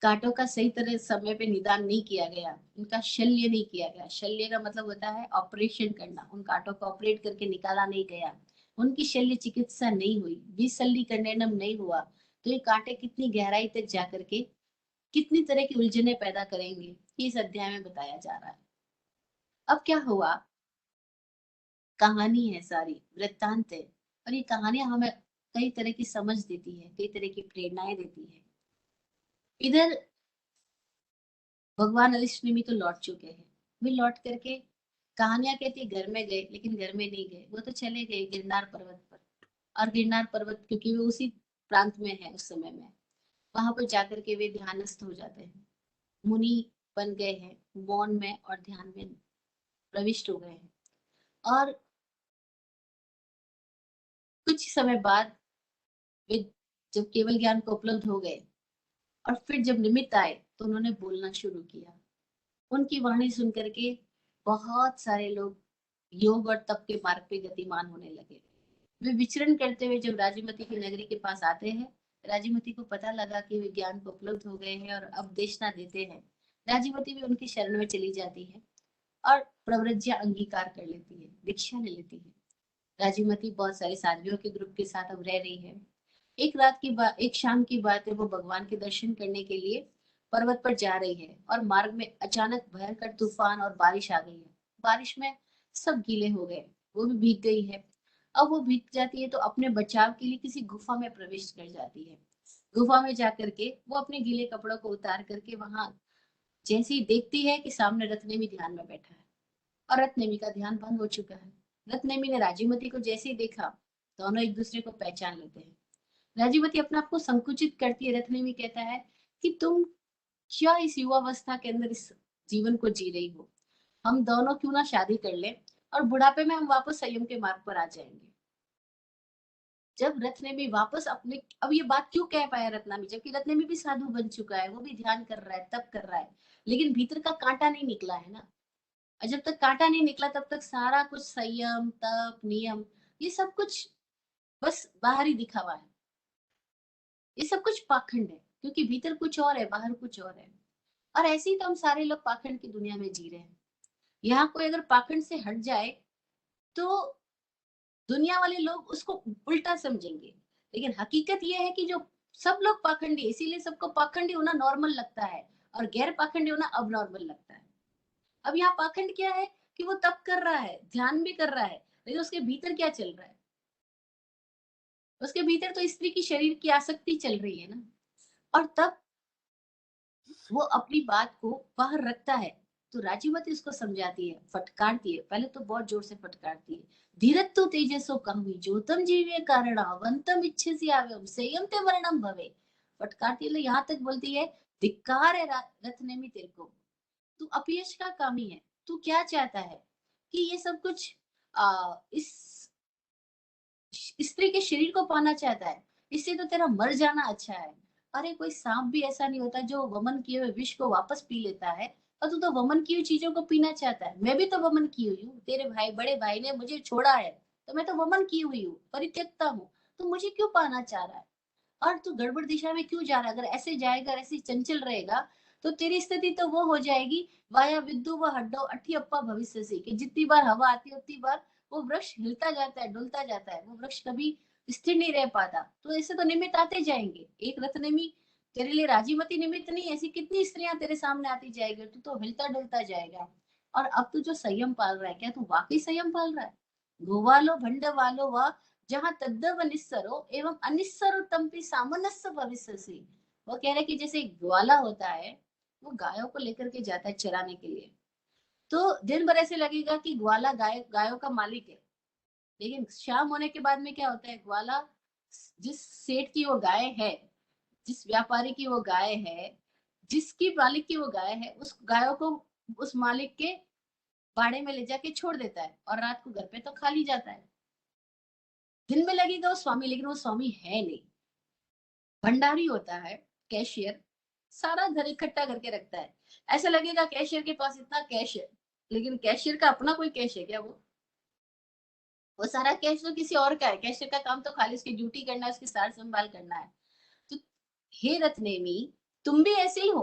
कांटों का सही तरह समय पे निदान नहीं किया गया, उनका शल्य नहीं किया गया। शल्य का मतलब होता है ऑपरेशन करना। उन कांटों को ऑपरेट करके निकाला नहीं गया, उनकी शल्य चिकित्सा नहीं हुई, विशल्यीकरणम नहीं हुआ, तो ये कांटे कितनी गहराई तक जा करके कितनी तरह की उलझने पैदा करेंगे, ये इस अध्याय में बताया जा रहा है। अब क्या हुआ, कहानी है सारी, वृत्तांत है, और ये कहानियां हमें कई तरह की समझ देती है, कई तरह की प्रेरणाएं देती है। इधर भगवान अरिष्टनेमी तो लौट चुके हैं। वे लौट करके कहानियां कहती है घर में गए, लेकिन घर में नहीं गए, वो तो चले गए गिरनार पर्वत पर। और गिरनार पर्वत क्योंकि वो उसी प्रांत में है उस समय में, वहां पर जाकर के वे ध्यानस्थ हो जाते हैं, मुनि बन गए हैं, मौन में और ध्यान में प्रविष्ट हो गए हैं। और कुछ समय बाद वे जब केवल ज्ञान को उपलब्ध हो गए, और फिर जब निमित्त आए, तो उन्होंने बोलना शुरू किया। उनकी वाणी सुन करके बहुत सारे लोग योग और तप के मार्ग पे गतिमान होने लगे। वे विचरण करते हुए जब राजीमती की नगरी के पास आते हैं, राजीमती को पता लगा कि वे ज्ञान को उपलब्ध हो गए हैं और अब देशना देते हैं। राजीमती भी उनकी शरण में चली जाती है और प्रव्रज्या अंगीकार कर लेती है, दीक्षा ले लेती है। राजीमती बहुत सारे साधवियों के ग्रुप के साथ अब रह रही है। एक रात की बात, एक शाम की बात है, वो भगवान के दर्शन करने के लिए पर्वत पर जा रही है, और मार्ग में अचानक भयंकर तूफान और बारिश आ गई है। बारिश में सब गीले हो गए, वो भी भीग गई है। अब वो भीग जाती है तो अपने बचाव के लिए किसी गुफा में प्रवेश कर जाती है। गुफा में जाकर के वो अपने गीले कपड़ों को उतार करके वहां जैसे ही देखती है कि सामने रत्नेमी ध्यान में बैठा है, और रत्नेमी का ध्यान भंग हो चुका है। रत्नेमी ने राजीमती को जैसे ही देखा, दोनों एक दूसरे को पहचान लेते हैं। राजीवती अपने आप को संकुचित करती है। रत्नेमी कहता है कि तुम क्या इस युवावस्था के अंदर इस जीवन को जी रही हो, हम दोनों क्यों ना शादी कर ले, और बुढ़ापे में हम वापस संयम के मार्ग पर आ जाएंगे। जब रत्नेमी वापस अपने, अब ये बात क्यों कह पाया रत्नेमी, जबकि रत्नेमी भी साधु बन चुका है, वो भी ध्यान कर रहा है, तप कर रहा है, लेकिन भीतर का कांटा नहीं निकला है ना। और जब तक कांटा नहीं निकला तब तक सारा कुछ संयम तप नियम, ये सब कुछ बस बाहरी दिखावा है, ये सब कुछ पाखंड है, क्योंकि भीतर कुछ और है, बाहर कुछ और है। और ऐसे ही तो हम सारे लोग पाखंड की दुनिया में जी रहे हैं। यहाँ कोई अगर पाखंड से हट जाए तो दुनिया वाले लोग उसको उल्टा समझेंगे, लेकिन हकीकत यह है कि जो सब लोग पाखंडी, इसीलिए सबको पाखंडी होना नॉर्मल लगता है और गैर पाखंडी होना अब नॉर्मल लगता है। अब यहाँ पाखंड क्या है कि वो तप कर रहा है, ध्यान भी कर रहा है, लेकिन उसके भीतर क्या चल रहा है, उसके भीतर तो स्त्री की शरीर की आसक्ति चल रही है ना। और तब वो अपनी बात को बाहर रखता है, तो राजीवती उसको समझाती है, फटकारती है, पहले तो बहुत जोर से फटकारती है। धीरत्व तेजसो कमी ज्योतम जीवे कारण अवंतम इच्छसी आवे संयम ते वर्णम भवे। फटकारती है, यहाँ तक बोलती है धिक्कार है रत्नेमी तेरे को, तू अपयश का कामी है। तू क्या चाहता है कि ये सब कुछ इस स्त्री के शरीर को पाना चाहता है, इससे तो तेरा मर जाना अच्छा है। अरे कोई सांप भी ऐसा नहीं होता जो वमन किए हुए विष को वापस पी लेता है, और तू तो वमन की हुई चीजों को पीना चाहता है। मैं भी तो वमन की हुई हूँ, तेरे भाई बड़े भाई ने मुझे छोड़ा है, तो मैं तो वमन की हुई हूँ, परित्यक्ता हूँ, तो मुझे क्यों पाना चाह रहा है? और तू गड़बड़ दिशा में क्यों जा रहा है? अगर ऐसे जाएगा, ऐसे चंचल रहेगा, तो तेरी स्थिति तो वो हो जाएगी, वाया विद्दु व हड्डो अठी अप्पा भविष्य से, कि जितनी बार हवा आती है उतनी बार वो वृक्ष हिलता जाता है, डुलता जाता है, वो वृक्ष कभी स्थिर नहीं रह पाता। तो ऐसे तो निमित्त आते जाएंगे, एक रथ नेमी तेरे लिए राजीमती निमित्त नहीं, ऐसी कितनी स्त्रियां तेरे सामने आती जाएगी, तू तो हिलता डुलता जाएगा। और अब तू जो संयम पाल रहा है, क्या तू वाकई संयम पाल रहा है? गोवालो भंड वालो व जहाँ तद्दव निस्सरो एवं अनिस्सरो तंपि सामनस्य भविष्यसि। वो कह रहे कि जैसे एक ग्वाला होता है, वो गायों को लेकर के जाता है चराने के लिए, तो दिन भर ऐसे लगेगा कि ग्वाला गायों का मालिक है, लेकिन शाम होने के बाद में क्या होता है, ग्वाला जिस सेठ की वो गाय है, जिस व्यापारी की वो गाय है, जिसकी मालिक की वो गाय है, उस गायों को उस मालिक के बाड़े में ले जाके छोड़ देता है, और रात को घर पे तो खाली जाता है। दिन में लगेगा वो स्वामी, लेकिन वो स्वामी है नहीं, भंडारी होता है, कैशियर, सारा घर इकट्ठा करके रखता है। ऐसा लगेगा कैशियर के पास इतना कैश है, लेकिन कैशियर का अपना कोई कैश है क्या? वो सारा कैश तो किसी और का है, कैशियर का काम तो खाली उसकी ड्यूटी करना है, उसकी सार संभाल करना है। तो हे रत्नेमी, तुम भी ऐसे ही हो,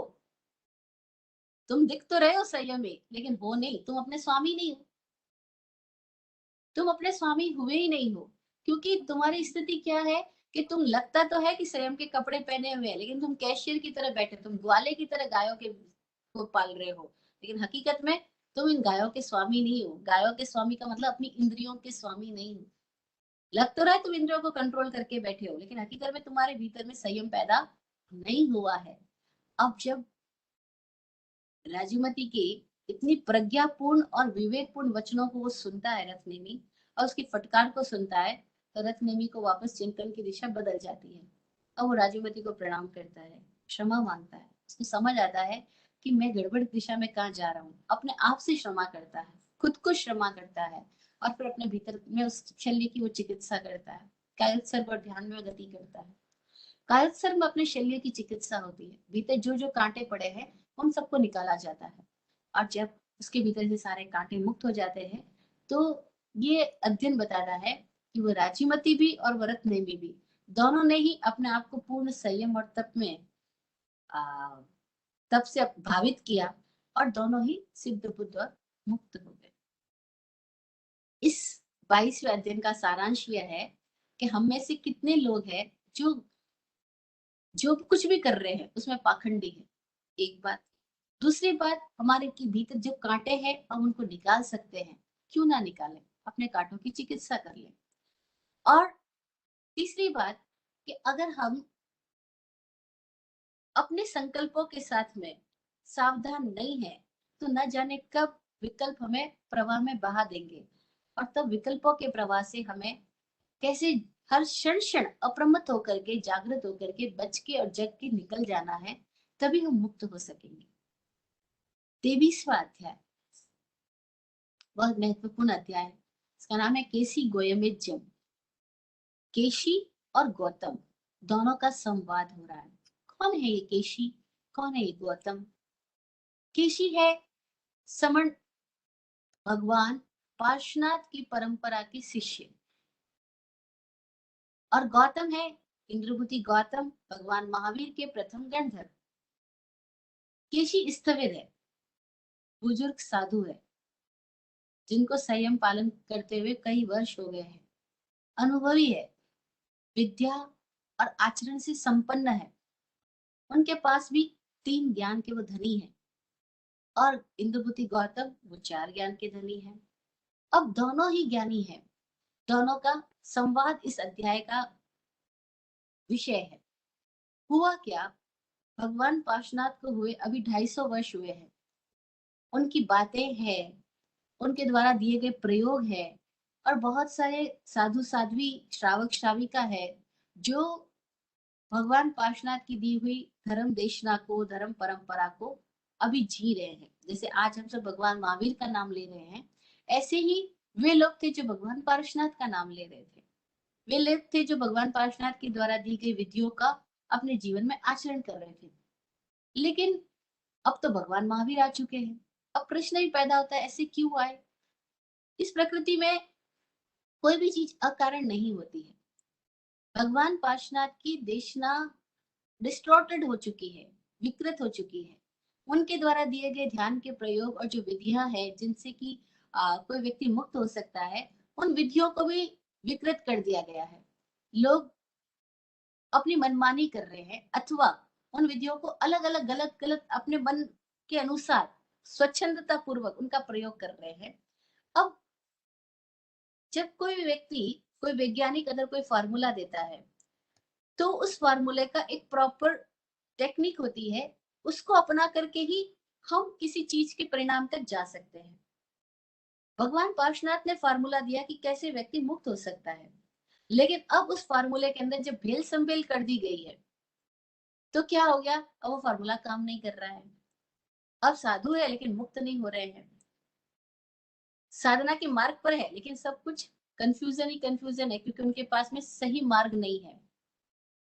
तुम दिख तो रहे हो संयमी, लेकिन हो नहीं, तुम अपने स्वामी नहीं हो, तुम अपने स्वामी हुए ही नहीं हो। क्योंकि तुम्हारी स्थिति क्या है, कि तुम लगता तो है कि संयम के कपड़े पहने हुए हैं, लेकिन तुम कैशियर की तरह बैठे, तुम ग्वाले की तरह गायों के को पाल रहे हो, लेकिन हकीकत में तुम इन गायों के स्वामी नहीं हो। गायों के स्वामी का मतलब अपनी इंद्रियों के स्वामी नहीं हो। लग तो रहा है तुम इंद्रियों को कंट्रोल करके बैठे हो, लेकिन हकीकत में तुम्हारे भीतर में संयम पैदा नहीं हुआ है। अब जब राजूमती के इतनी प्रज्ञापूर्ण और विवेकपूर्ण वचनों को वो सुनता है रत्नेमी, और उसकी फटकार को सुनता है, तो रत्नेमी को वापस चिंतन की दिशा बदल जाती है। अब वो राजूमती को प्रणाम करता है, क्षमा मांगता है, उसको समझ आता है कि मैं गड़बड़ दिशा में कहाँ जा रहा हूँ, अपने आप से क्षमा करता है, खुद को क्षमा करता है, और फिर अपने भीतर में उस शल्य की वो चिकित्सा करता है, कायोत्सर्ग और ध्यान में गति करता है। कायोत्सर्ग में अपने शल्य की चिकित्सा होती है, भीतर जो जो कांटे पड़े हैं उन सबको निकाला जाता है, और जब उसके भीतर से सारे कांटे मुक्त हो जाते हैं, तो ये अध्ययन बताता है कि वो राजीमती भी और वरत नेमी भी, दोनों ने ही अपने आप को पूर्ण संयम और तप में आ, तप से भावित किया, और दोनों ही सिद्ध बुद्ध और मुक्त हो गए। इस 22वें अध्ययन का सारांश यह है कि हम में से कितने लोग हैं जो जो कुछ भी कर रहे हैं उसमें पाखंडी है, एक बात। दूसरी बात, हमारे के भीतर जो कांटे हैं हम उनको निकाल सकते हैं, क्यों ना निकालें, अपने कांटों की चिकित्सा कर लें। और तीसरी बात, कि अगर हम अपने संकल्पों के साथ में सावधान नहीं है, तो न जाने कब विकल्प हमें प्रवाह में बहा देंगे, और तब विकल्पों के प्रवाह से हमें कैसे हर क्षण क्षण अप्रमत्त होकर के, जागृत होकर के, बच के और जग के निकल जाना है, तभी हम मुक्त हो सकेंगे। 23वां अध्याय बहुत महत्वपूर्ण अध्याय है, इसका नाम है केसी गोयमेज्यम। केशी और गौतम दोनों का संवाद हो रहा है। कौन है ये केशी, कौन है ये गौतम? केशी है समण भगवान पार्श्वनाथ की परंपरा के शिष्य, और गौतम है इंद्रभूति गौतम, भगवान महावीर के प्रथम गणधर। केशी स्थविर है, बुजुर्ग साधु है, जिनको संयम पालन करते हुए कई वर्ष हो गए हैं, अनुभवी है, विद्या और आचरण से संपन्न है, उनके पास भी 3 ज्ञान के वो धनी है, और इंद्रभूति गौतम वो 4 ज्ञान के धनी है। अब दोनों ही ज्ञानी है, दोनों का संवाद इस अध्याय का विषय है। हुआ क्या, भगवान पार्श्वनाथ को हुए अभी 250 वर्ष हुए हैं, उनकी बातें हैं, उनके द्वारा दिए गए प्रयोग है, और बहुत सारे साधु साध्वी श्रावक श्राविका है जो भगवान पार्श्वनाथ की दी हुई धर्म देशना को, धर्म परंपरा को अभी जी रहे हैं। जैसे आज हम सब भगवान महावीर का नाम ले रहे हैं, ऐसे ही वे लोग थे जो भगवान पार्श्वनाथ का नाम ले रहे थे। वे लोग थे जो भगवान पार्श्वनाथ के द्वारा दी गई विधियों का अपने जीवन में आचरण कर रहे थे। लेकिन अब तो भगवान महावीर आ चुके हैं। अब प्रश्न ही पैदा होता है, ऐसे क्यों आए? इस प्रकृति में कोई भी चीज अकारण नहीं होती है। भगवान पार्श्वनाथ की देशना डिस्टॉर्टेड हो चुकी है, विकृत हो चुकी है। उनके द्वारा दिए गए ध्यान के प्रयोग और जो विधियां हैं जिनसे कि कोई व्यक्ति मुक्त हो सकता है, उन विधियों को भी विकृत कर दिया गया है। लोग अपनी मनमानी कर रहे हैं अथवा उन विधियों को अलग अलग गलत गलत अपने मन के अनुसार स्वच्छंदता पूर्वक उनका प्रयोग कर रहे हैं। अब जब कोई व्यक्ति, कोई वैज्ञानिक अगर कोई फार्मूला देता है, तो उस फार्मूले का एक प्रॉपर टेक्निक होती है, उसको अपना करके ही हम किसी चीज के परिणाम तक जा सकते हैं। भगवान पार्श्वनाथ ने फार्मूला दिया कि कैसे व्यक्ति मुक्त हो सकता है, लेकिन अब उस फार्मूले के अंदर जब भेल संभेल कर दी गई है, तो क्या हो गया? अब वो फार्मूला काम नहीं कर रहा है। अब साधु है लेकिन मुक्त नहीं हो रहे हैं, साधना के मार्ग पर है लेकिन सब कुछ कंफ्यूजन ही कंफ्यूजन है, क्योंकि उनके पास में सही मार्ग नहीं है।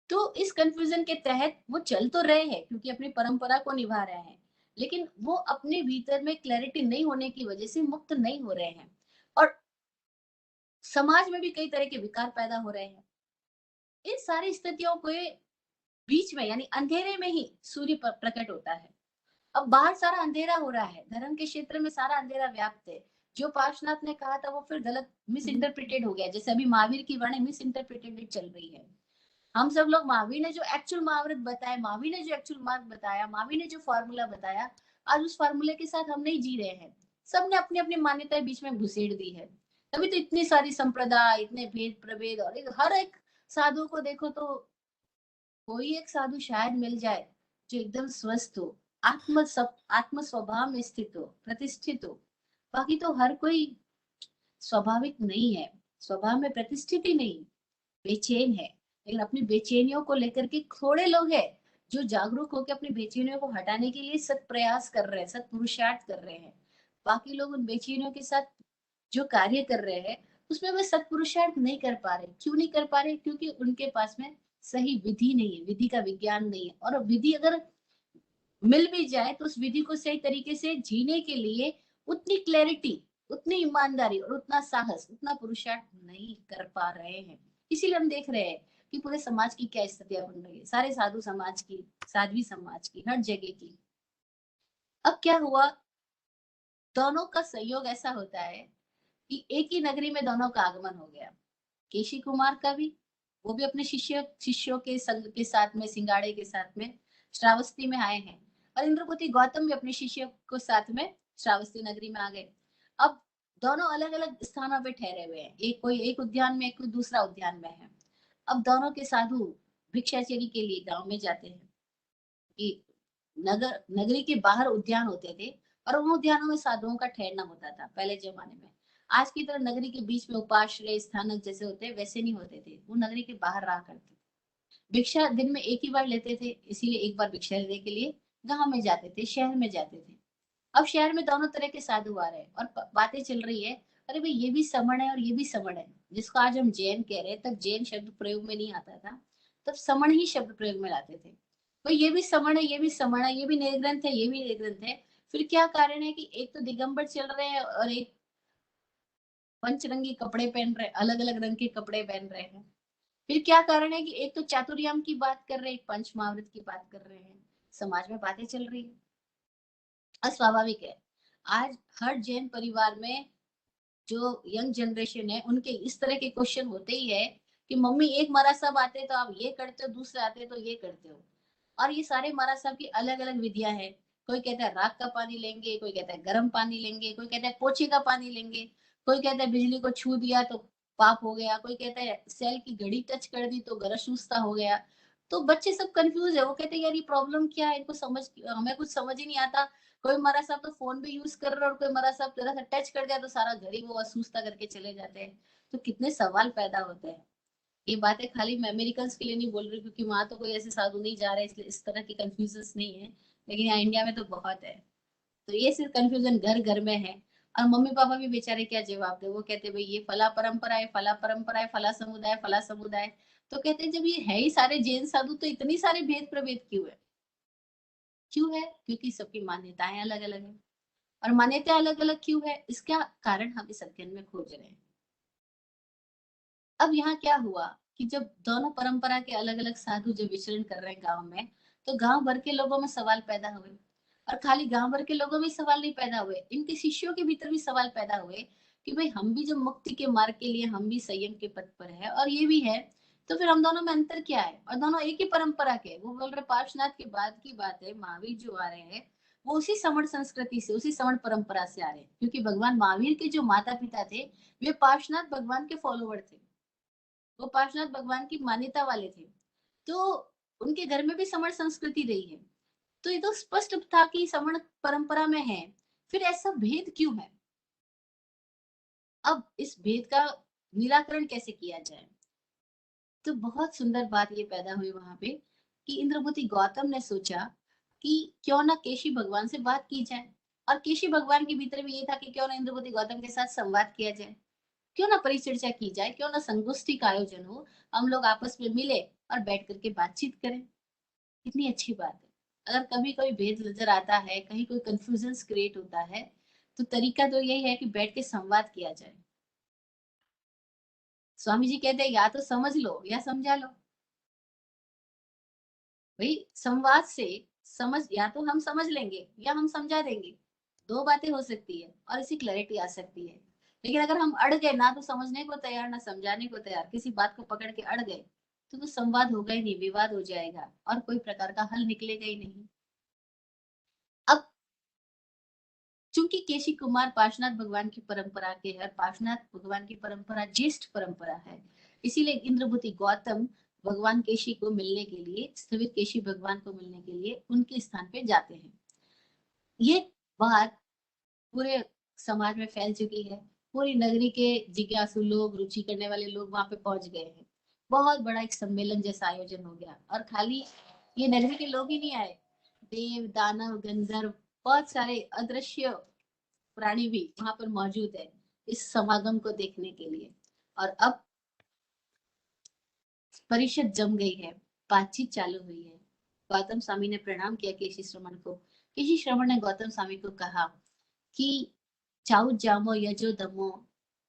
तो इस कंफ्यूजन के तहत वो चल तो रहे हैं क्योंकि अपनी परंपरा को निभा रहे हैं, लेकिन वो अपने भीतर में क्लैरिटी नहीं होने की वजह से मुक्त नहीं हो रहे हैं। और समाज में भी कई तरह के विकार पैदा हो रहे हैं। इन सारी स्थितियों के बीच में, यानी अंधेरे में ही सूर्य प्रकट होता है। अब बाहर सारा अंधेरा हो रहा है, धर्म के क्षेत्र में सारा अंधेरा व्याप्त है। जो पार्श्वनाथ ने कहा था वो फिर गलत मिस इंटरप्रिटेड हो गया, जैसे अभी महावीर की वाणी मिस इंटरप्रिटेड चल रही है। हम सब लोग महावीर ने जो एक्चुअल महाव्रत बताया, महावीर ने जो एक्चुअल मार्ग बताया, महावीर ने जो फार्मूला बताया, आज उस फार्मूले के साथ हम नहीं जी रहे हैं। सबने अपनी अपनी मान्यताएं बीच में घुसेड़ दी है। तभी तो इतनी सारी संप्रदाय, इतने भेद प्रभेद, और हर एक साधु को देखो तो कोई एक साधु शायद मिल जाए जो एकदम स्वस्थ हो, आत्म स्वभाव में स्थित हो, प्रतिष्ठित हो। बाकी तो हर कोई स्वाभाविक नहीं है, स्वभाव में प्रतिष्ठित ही नहीं, बेचैन है। लेकिन अपनी बेचैनियों को लेकर के थोड़े लोग हैं जो जागरूक होकर अपनी बेचैनियों को हटाने के लिए सत प्रयास कर रहे हैं, सत पुरुषार्थ कर रहे हैं। बाकी लोग उन बेचैनियों के साथ जो कार्य कर रहे हैं उसमें वे सत पुरुषार्थ नहीं कर पा रहे। क्यों नहीं कर पा रहे? क्योंकि उनके पास में सही विधि नहीं है, विधि का विज्ञान नहीं है। और विधि अगर मिल भी जाए तो उस विधि को सही तरीके से जीने के लिए उतनी क्लैरिटी, उतनी ईमानदारी और उतना साहस, उतना पुरुषार्थ नहीं कर पा रहे हैं। इसीलिए हम देख रहे हैं कि पूरे समाज की क्या स्थितियां बन रही है, सारे साधु समाज की, साध्वी समाज की, हर जगह की। अब क्या हुआ, दोनों का सहयोग ऐसा होता है कि एक ही नगरी में दोनों का आगमन हो गया। केशी कुमार का भी, वो भी अपने शिष्यों के संग के साथ में, सिंगाड़े के साथ में श्रावस्ती में आए हैं। और इंद्रपति गौतम भी अपने शिष्यों को साथ में श्रावस्ती नगरी में आ गए। अब दोनों अलग अलग स्थानों पे ठहरे हुए हैं, एक कोई एक उद्यान में, कोई दूसरा उद्यान में है। अब दोनों के साधु भिक्षाचर्य के लिए गांव में जाते हैं कि नगरी के बाहर उद्यान होते थे और उन उद्यानों में साधुओं का ठहरना होता था पहले जमाने में। आज की तरह नगरी के बीच में उपाश्रय स्थानक जैसे होते वैसे नहीं होते थे, वो नगरी के बाहर रहा करते। भिक्षा दिन में एक ही बार लेते थे, इसीलिए एक बार भिक्षा लेने के लिए गांव में जाते थे, शहर में जाते थे। अब शहर में दोनों तरह के साधु आ रहे हैं और बातें चल रही है, अरे भाई ये भी समण है और ये भी समण है, जिसको आज हम जैन कह रहे हैं। तब जैन शब्द प्रयोग में नहीं आता था, तब समण ही शब्द प्रयोग में लाते थे। भाई ये भी समण है, ये भी समण है, ये भी निर्ग्रंथ है, ये भी निर्ग्रंथ है। फिर क्या कारण है कि एक तो दिगंबर चल रहे हैं और एक पंचरंगी कपड़े पहन रहे, अलग अलग रंग के कपड़े पहन रहे हैं। फिर क्या कारण है कि एक तो चातुर्याम की बात कर रहे हैं, एक पंच महावृत की बात कर रहे हैं। समाज में बातें चल रही है, अस्वाभाविक है। आज हर जैन परिवार में जो यंग जनरेशन है उनके इस तरह के क्वेश्चन होते ही है कि मम्मी एक मारा साहब आते तो आप ये करते हो, दूसरे आते तो ये करते हो। और ये सारे मारा साहब की अलग अलग विधियां हैं। कोई कहता है राख का पानी लेंगे, कोई कहता है गर्म पानी लेंगे, कोई कहता है पोछे का पानी लेंगे, कोई कहता है बिजली को छू दिया तो पाप हो गया, कोई कहता है सेल की घड़ी टच कर दी तो गरसूस्ता हो गया। तो बच्चे सब कंफ्यूज है, वो कहते हैं यार ये प्रॉब्लम क्या है, इनको समझ, हमें कुछ समझ ही नहीं आता। कोई हमारा साहब तो फोन भी यूज कर रहा है और कोई हमारा साहब जरा सा टच कर दिया तो सारा घर ही वो असूस्ता करके चले जाते हैं। तो कितने सवाल पैदा होते हैं। ये बातें खाली मैं अमेरिकन के लिए नहीं बोल रही, क्योंकि वहां तो कोई ऐसे साधु नहीं जा रहे, इसलिए इस तरह की कंफ्यूजन नहीं है। लेकिन यहाँ इंडिया में तो बहुत है। तो ये सिर्फ कंफ्यूजन घर घर में है। और मम्मी पापा भी बेचारे क्या जवाब दे, वो कहते भाई ये फला परंपरा है, फला परंपरा है, फला समुदाय, फला समुदाय। तो कहते हैं जब ये है ही सारे जैन साधु तो इतनी सारे भेद प्रभेद क्यों है? क्यों है? क्योंकि सबकी मान्यताएं अलग अलग है। और मान्यताएं अलग अलग क्यों है, इसका कारण हम इस अध्ययन में खोज रहे हैं। अब यहाँ क्या हुआ कि जब दोनों परंपरा के अलग अलग साधु जब विचरण कर रहे हैं गांव में, तो गांव भर के लोगों में सवाल पैदा हुए। और खाली गांव भर के लोगों में ही सवाल नहीं पैदा हुए, इनके शिष्यों के भीतर भी सवाल पैदा हुए कि भाई हम भी जब मुक्ति के मार्ग के लिए हम भी संयम के पथ पर है और ये भी है, तो फिर हम दोनों में अंतर क्या है? और दोनों एक ही परंपरा के। वो बोल रहे पार्श्वनाथ के बाद की बात है, महावीर जो आ रहे हैं वो उसी समण संस्कृति से, उसी समण परंपरा से आ रहे हैं, क्योंकि भगवान महावीर के जो माता पिता थे वे पार्श्वनाथ भगवान के फॉलोवर थे, वो पार्श्वनाथ भगवान की मान्यता वाले थे। तो उनके घर में भी समण संस्कृति रही है। तो ये तो स्पष्ट था कि समण परंपरा में है, फिर ऐसा भेद क्यों है? अब इस भेद का निराकरण कैसे किया जाए? तो बहुत सुंदर बात ये पैदा हुई वहां पे कि इंद्रभूति गौतम ने सोचा कि क्यों ना केशी भगवान से बात की जाए। और केशी भगवान के भीतर भी ये था कि क्यों ना इंद्रभूति गौतम के साथ संवाद किया जाए, क्यों ना परिचर्चा की जाए, क्यों ना संगोष्ठी का आयोजन हो, हम लोग आपस में मिले और बैठ करके बातचीत करें। कितनी अच्छी बात है। अगर कभी कोई भेद नजर आता है, कहीं कोई कंफ्यूजन क्रिएट होता है, तो तरीका तो यही है कि बैठ के संवाद किया जाए। स्वामी जी कहते हैं या तो समझ लो या समझा लो। भाई संवाद से समझ, या तो हम समझ लेंगे या हम समझा देंगे, दो बातें हो सकती है और इसी क्लैरिटी आ सकती है। लेकिन अगर हम अड़ गए, ना तो समझने को तैयार ना समझाने को तैयार, किसी बात को पकड़ के अड़ गए, तो संवाद होगा ही नहीं, विवाद हो जाएगा और कोई प्रकार का हल निकलेगा ही नहीं। अब चूंकि केशी कुमार पार्श्वनाथ भगवान की परंपरा के है, पार्श्वनाथ भगवान की परंपरा ज्येष्ठ परंपरा है, इसीलिए इंद्रभूति गौतम भगवान केशी को मिलने के लिए, स्थविर केशी भगवान को मिलने के लिए उनके स्थान पे जाते हैं। ये बात पूरे समाज में फैल चुकी है। पूरी नगरी के जिज्ञासु लोग, रुचि करने वाले लोग वहां पे पहुंच गए हैं। बहुत बड़ा एक सम्मेलन जैसा आयोजन हो गया, और खाली ये नगरी के लोग ही नहीं आए, देव दानव गंधर्व, बहुत सारे अदृश्य प्राणी भी वहां पर मौजूद है इस समागम को देखने के लिए। और अब परिषद जम गई है, बातचीत चालू हुई है। गौतम स्वामी ने प्रणाम किया केशी श्रवण को। केशी श्रवण ने गौतम स्वामी को कहा कि चाउ जामो यजो दमो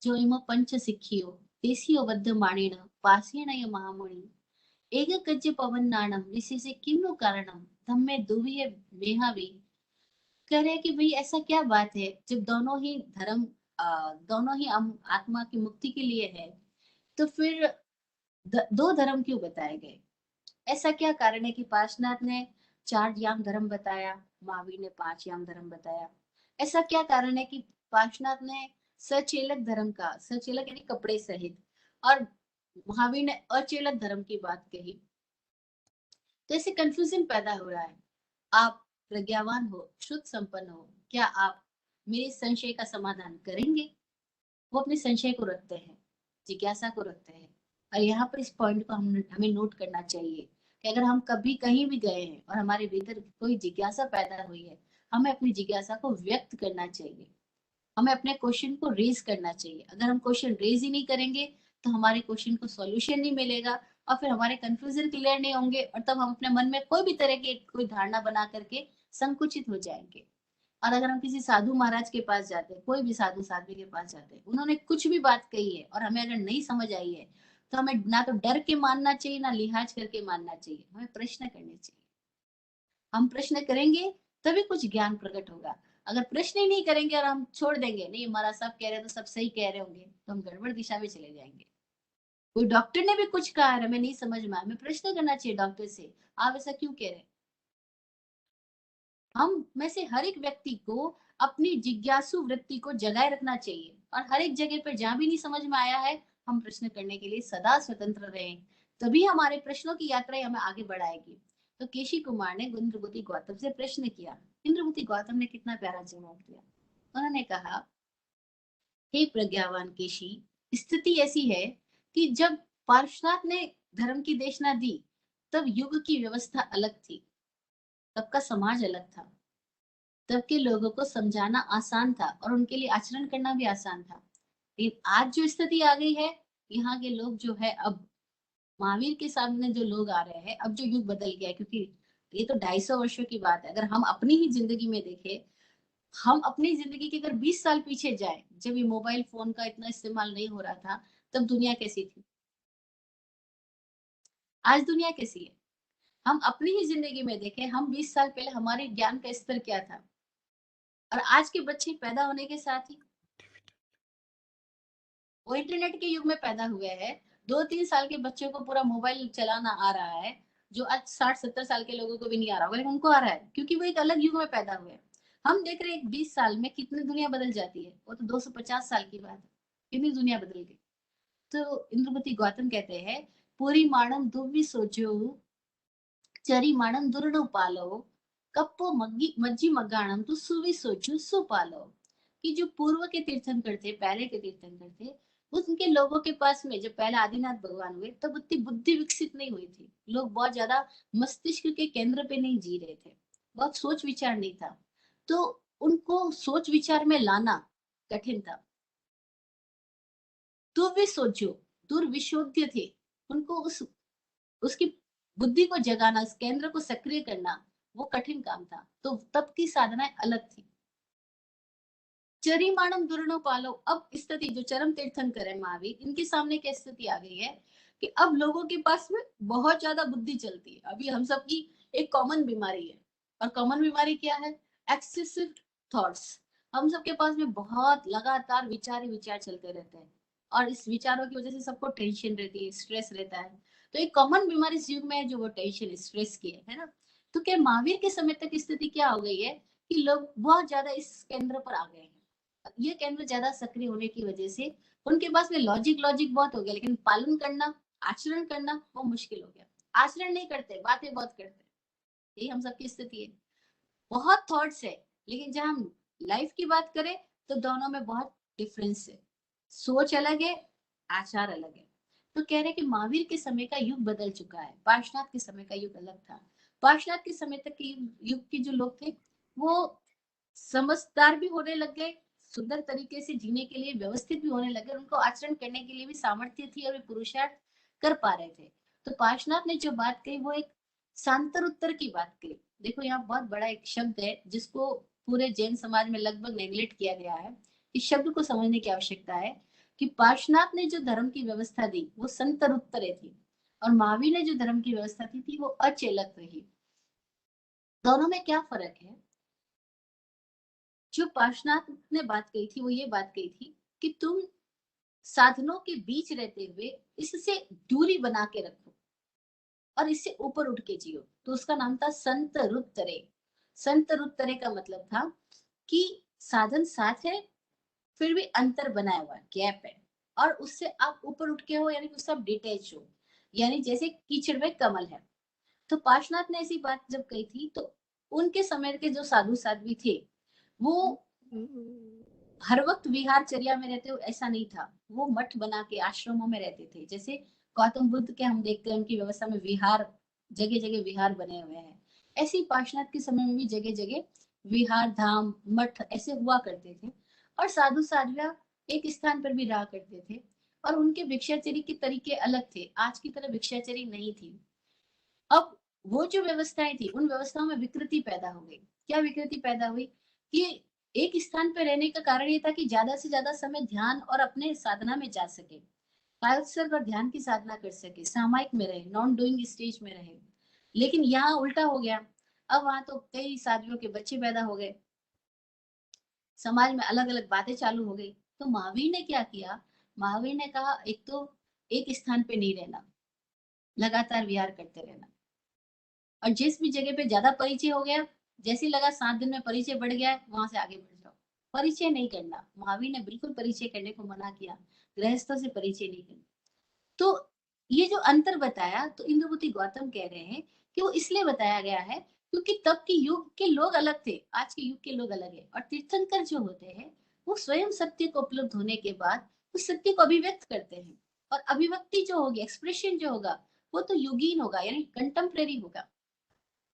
जो इमो पंच सिखियो देसियो बद्ध माणेन पासेण य महामुनि एक कज्ज पवन नाणम विशेषे किन्नु कारणम धम्मे दुविय मेहावी। कह रहे हैं कि भाई ऐसा क्या बात है, जब दोनों ही धर्म दोनों ही आत्मा की मुक्ति के लिए है, तो फिर दो धर्म क्यों बताए गए? ऐसा क्या कारण है कि पार्श्वनाथ ने चार याम धर्म बताया, महावीर ने पांच याम धर्म बताया? ऐसा क्या कारण है कि पार्श्वनाथ ने सचेलक धर्म का, सचेलक यानी कपड़े सहित, और महावीर ने अचेलक धर्म की बात कही? तो ऐसे कंफ्यूजन पैदा हो रहा है। आप प्रज्ञावान हो, शुद्ध संपन्न हो, क्या आप मेरे संशय का समाधान करेंगे? वो अपने संशय को रखते हैं, जिज्ञासा को रखते हैं। और यहाँ पर इस पॉइंट को हमें नोट करना चाहिए कि अगर हम कभी कहीं भी गए हैं और हमारे भीतर कोई जिज्ञासा पैदा हुई है, हमें अपनी जिज्ञासा को व्यक्त करना चाहिए, हमें अपने क्वेश्चन को रेज करना चाहिए। अगर हम क्वेश्चन रेज ही नहीं करेंगे तो हमारे क्वेश्चन को सॉल्यूशन नहीं मिलेगा, और फिर हमारे कंफ्यूजन क्लियर नहीं होंगे, और तब हम अपने मन में कोई भी तरह की कोई धारणा बना करके संकुचित हो जाएंगे। और अगर हम किसी साधु महाराज के पास जाते हैं, कोई भी साधु साध्वी के पास जाते हैं, उन्होंने कुछ भी बात कही है और हमें अगर नहीं समझ आई है, तो हमें ना तो डर के मानना चाहिए ना लिहाज करके मानना चाहिए, हमें प्रश्न करने चाहिए। हम प्रश्न करेंगे तभी कुछ ज्ञान प्रकट होगा। अगर प्रश्न ही नहीं करेंगे और हम छोड़ देंगे, नहीं हमारा सब कह रहे तो सब सही कह रहे होंगे, तो हम गड़बड़ दिशा में चले जाएंगे। कोई डॉक्टर ने भी कुछ कहा है, हमें नहीं समझ में आया, हमें प्रश्न करना चाहिए डॉक्टर से, आप ऐसा क्यों कह रहे हैं? हम में से हर एक व्यक्ति को अपनी जिज्ञासु वृत्ति को जगाए रखना चाहिए, और हर एक जगह पर जहां भी नहीं समझ में आया है, हम प्रश्न करने के लिए सदा स्वतंत्र रहें। तभी हमारे प्रश्नों की यात्रा हमें आगे बढ़ाएगी। तो केशी कुमार ने इंद्रभूति गौतम से प्रश्न किया। इंद्रभूति गौतम ने कितना प्यारा जवाब दिया। उन्होंने कहा, हे प्रज्ञावान केशी, स्थिति ऐसी है कि जब पार्श्वनाथ ने धर्म की देशना दी, तब युग की व्यवस्था अलग थी, तब का समाज अलग था। तब के लोगों को समझाना आसान था और उनके लिए आचरण करना भी आसान था। लेकिन आज जो स्थिति आ गई है, यहाँ के लोग जो है अब महावीर के सामने जो लोग आ रहे हैं, अब जो युग बदल गया है, क्योंकि ये तो 250 वर्षों की बात है। अगर हम अपनी ही जिंदगी में देखें, हम अपनी जिंदगी के अगर 20 साल पीछे जाए, जब ये मोबाइल फोन का इतना इस्तेमाल नहीं हो रहा था, तब दुनिया कैसी थी, आज दुनिया कैसी है। हम अपनी ही जिंदगी में देखें, हम 20 साल पहले हमारे ज्ञान का स्तर क्या था, और आज के बच्चे पैदा होने के साथ ही वो इंटरनेट के युग में पैदा हुए हैं। 2-3 साल के बच्चों को पूरा मोबाइल चलाना आ रहा है, जो आज 60-70 साल के लोगों को भी नहीं आ रहा होगा, लेकिन उनको आ रहा है, क्योंकि वो एक अलग युग में पैदा हुए हैं। हम देख रहे हैं 20 साल में कितनी दुनिया बदल जाती है, वो तो 250 साल की बात है, कितनी दुनिया बदल गई। तो इंद्रपति गौतम कहते हैं, पूरी माणम दुव्वी सोचो, चरी माणम दुर्णु पालो, कप्पो मग्गी मज्जी मगाणम तो सुवी सोचो सुपालो। कि जो पूर्व के तीर्थंकर थे, पहले के तीर्थंकर थे, उनके लोगों के पास में जब पहले आदिनाथ भगवान हुए, तब उतनी बुद्धि विकसित नहीं हुई थी। लोग बहुत ज्यादा मस्तिष्क के केंद्र पे नहीं जी रहे थे, बहुत सोच विचार नहीं था, तो उनको सोच विचार में लाना कठिन था। तो वे सोचो दुर्विशोध्य थे, उनको उसकी बुद्धि को जगाना, उस केंद्र को सक्रिय करना, वो कठिन काम था। तो तब की साधनाएं अलग थी। चरिमाणम दुर्णो पालो, अब स्थिति जो चरम तीर्थंकर है महावीर, इनके सामने क्या स्थिति आ गई है कि अब लोगों के पास में बहुत ज्यादा बुद्धि चलती है। अभी हम सबकी एक कॉमन बीमारी है, और कॉमन बीमारी क्या है? Excessive thoughts. हम सबके पास में बहुत लगातार विचार ही विचार चलते रहते हैं, और इस विचारों की वजह से सबको टेंशन रहती है, स्ट्रेस रहता है। तो एक कॉमन बीमारी इस युग में है, जो वो टेंशन स्ट्रेस की है ना। तो क्या महावीर के समय तक स्थिति क्या हो गई है कि लोग बहुत ज्यादा इस केंद्र पर आ गए हैं। ये केंद्र ज्यादा सक्रिय होने की वजह से उनके पास में लॉजिक लॉजिक बहुत हो गया, लेकिन पालन करना, आचरण करना वो मुश्किल हो गया। आचरण नहीं करते, बातें बहुत करते। यही हम सबकी स्थिति है। बहुत थॉट्स है, लेकिन जब हम लाइफ की बात करें, तो दोनों में बहुत डिफरेंस है। सोच अलग है, आचार अलग है। तो कह रहे कि महावीर के समय का युग बदल चुका है, पार्श्वनाथ के समय का युग अलग था। पार्श्वनाथ के समय तक के युग के जो लोग थे, वो समझदार भी होने लग गए, सुंदर तरीके से जीने के लिए व्यवस्थित भी होने लगे, उनको आचरण करने के लिए भी सामर्थ्य थी, और वे पुरुषार्थ कर पा रहे थे। तो पार्श्वनाथ ने जो बात कही, वो एक सांतर उत्तर की बात कही। देखो, यहाँ बहुत बड़ा एक शब्द है जिसको पूरे जैन समाज में लगभग नेग्लेक्ट किया गया है। इस शब्द को समझने की आवश्यकता है कि पार्श्वनाथ ने जो धर्म की व्यवस्था दी, वो संतर उत्तरे थी, और महावीर ने जो धर्म की व्यवस्था थी वो अचेलक रही। दोनों में क्या फर्क है? जो पार्श्वनाथ ने बात कही थी, वो ये बात कही थी कि तुम साधनों के बीच रहते हुए इससे दूरी बना के रखो, और इससे ऊपर उठ के जियो। तो उसका नाम था संत रुत्तरे। संत रुत्तरे का मतलब था कि साधन साथ है, फिर भी अंतर बनाया हुआ गैप है, और उससे आप ऊपर उठ के हो, यानी उससे आप डिटेच हो, यानी जैसे कीचड़ में कमल है। तो पार्श्वनाथ ने ऐसी बात जब कही थी, तो उनके समय के जो साधु साध्वी थे, वो हर वक्त विहारचर्या में रहते हो ऐसा नहीं था। वो मठ बना के आश्रमों में रहते थे। जैसे गौतम बुद्ध के हम देखते हैं, उनकी व्यवस्था में विहार, जगह जगह विहार बने हुए हैं। ऐसे ही पार्श्वनाथ के समय में भी जगह जगह विहार, धाम, मठ ऐसे हुआ करते थे, और साधु साध्वियां एक स्थान पर भी रहा करते थे। और उनके भिक्षाचरी के तरीके अलग थे, आज की तरह भिक्षाचरी नहीं थी। अब वो जो व्यवस्थाएं थी, उन व्यवस्थाओं में विकृति पैदा हो गई। क्या विकृति पैदा हुई? कि एक स्थान पर रहने का कारण ये था कि ज्यादा से ज्यादा समय ध्यान और अपने साधना में जा सके, कायोत्सर्ग और ध्यान की साधना कर सके, सामायिक में रहे, नॉन डूइंग स्टेज में रहे। लेकिन यहाँ उल्टा हो गया। अब वहां तो कई साधुओं के बच्चे पैदा हो गए, समाज में अलग अलग बातें चालू हो गई। तो महावीर ने क्या किया? महावीर ने कहा, एक तो एक स्थान पे नहीं रहना, लगातार विहार करते रहना, और जिस भी जगह पे ज्यादा परिचय हो गया, जैसे लगा 7 दिन में परिचय बढ़ गया, वहां से आगे बढ़ जाओ। परिचय नहीं करना, महावीर ने बिल्कुल परिचय करने को मना किया। गृहस्थों से परिचय नहीं करना। तो ये जो अंतर बताया, तो इंद्रभूति गौतम कह रहे हैं कि वो इसलिए बताया गया है क्योंकि तब के युग के लोग अलग थे, आज के युग के लोग अलग है। और तीर्थंकर जो होते हैं, वो स्वयं सत्य को उपलब्ध होने के बाद उस सत्य को अभिव्यक्त करते हैं, और अभिव्यक्ति जो होगी, एक्सप्रेशन जो होगा, वो तो युगीन होगा, यानी कंटेम्प्रेरी होगा।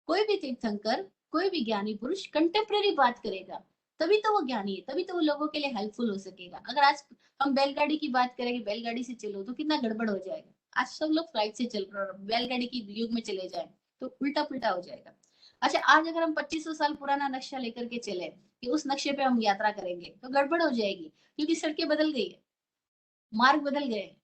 कोई भी तीर्थंकर कोई भी ज्ञानी पुरुष कंटेम्प्रेरी बात करेगा, तभी तो वो ज्ञानी है, तभी तो वो लोगों के लिए हेल्पफुल हो सकेगा। अगर आज हम बैलगाड़ी की बात करेंगे, बैलगाड़ी से चलो तो कितना गड़बड़ हो जाएगा। आज सब लोग फ्लाइट से चल रहे हैं, बैलगाड़ी की युग में चले जाए तो उल्टा पुल्टा हो जाएगा। अच्छा, आज अगर हम 2500 साल पुराना नक्शा लेकर के चले कि उस नक्शे पे हम यात्रा करेंगे तो गड़बड़ हो जाएगी, क्योंकि सड़कें बदल गई है, मार्ग बदल गए हैं।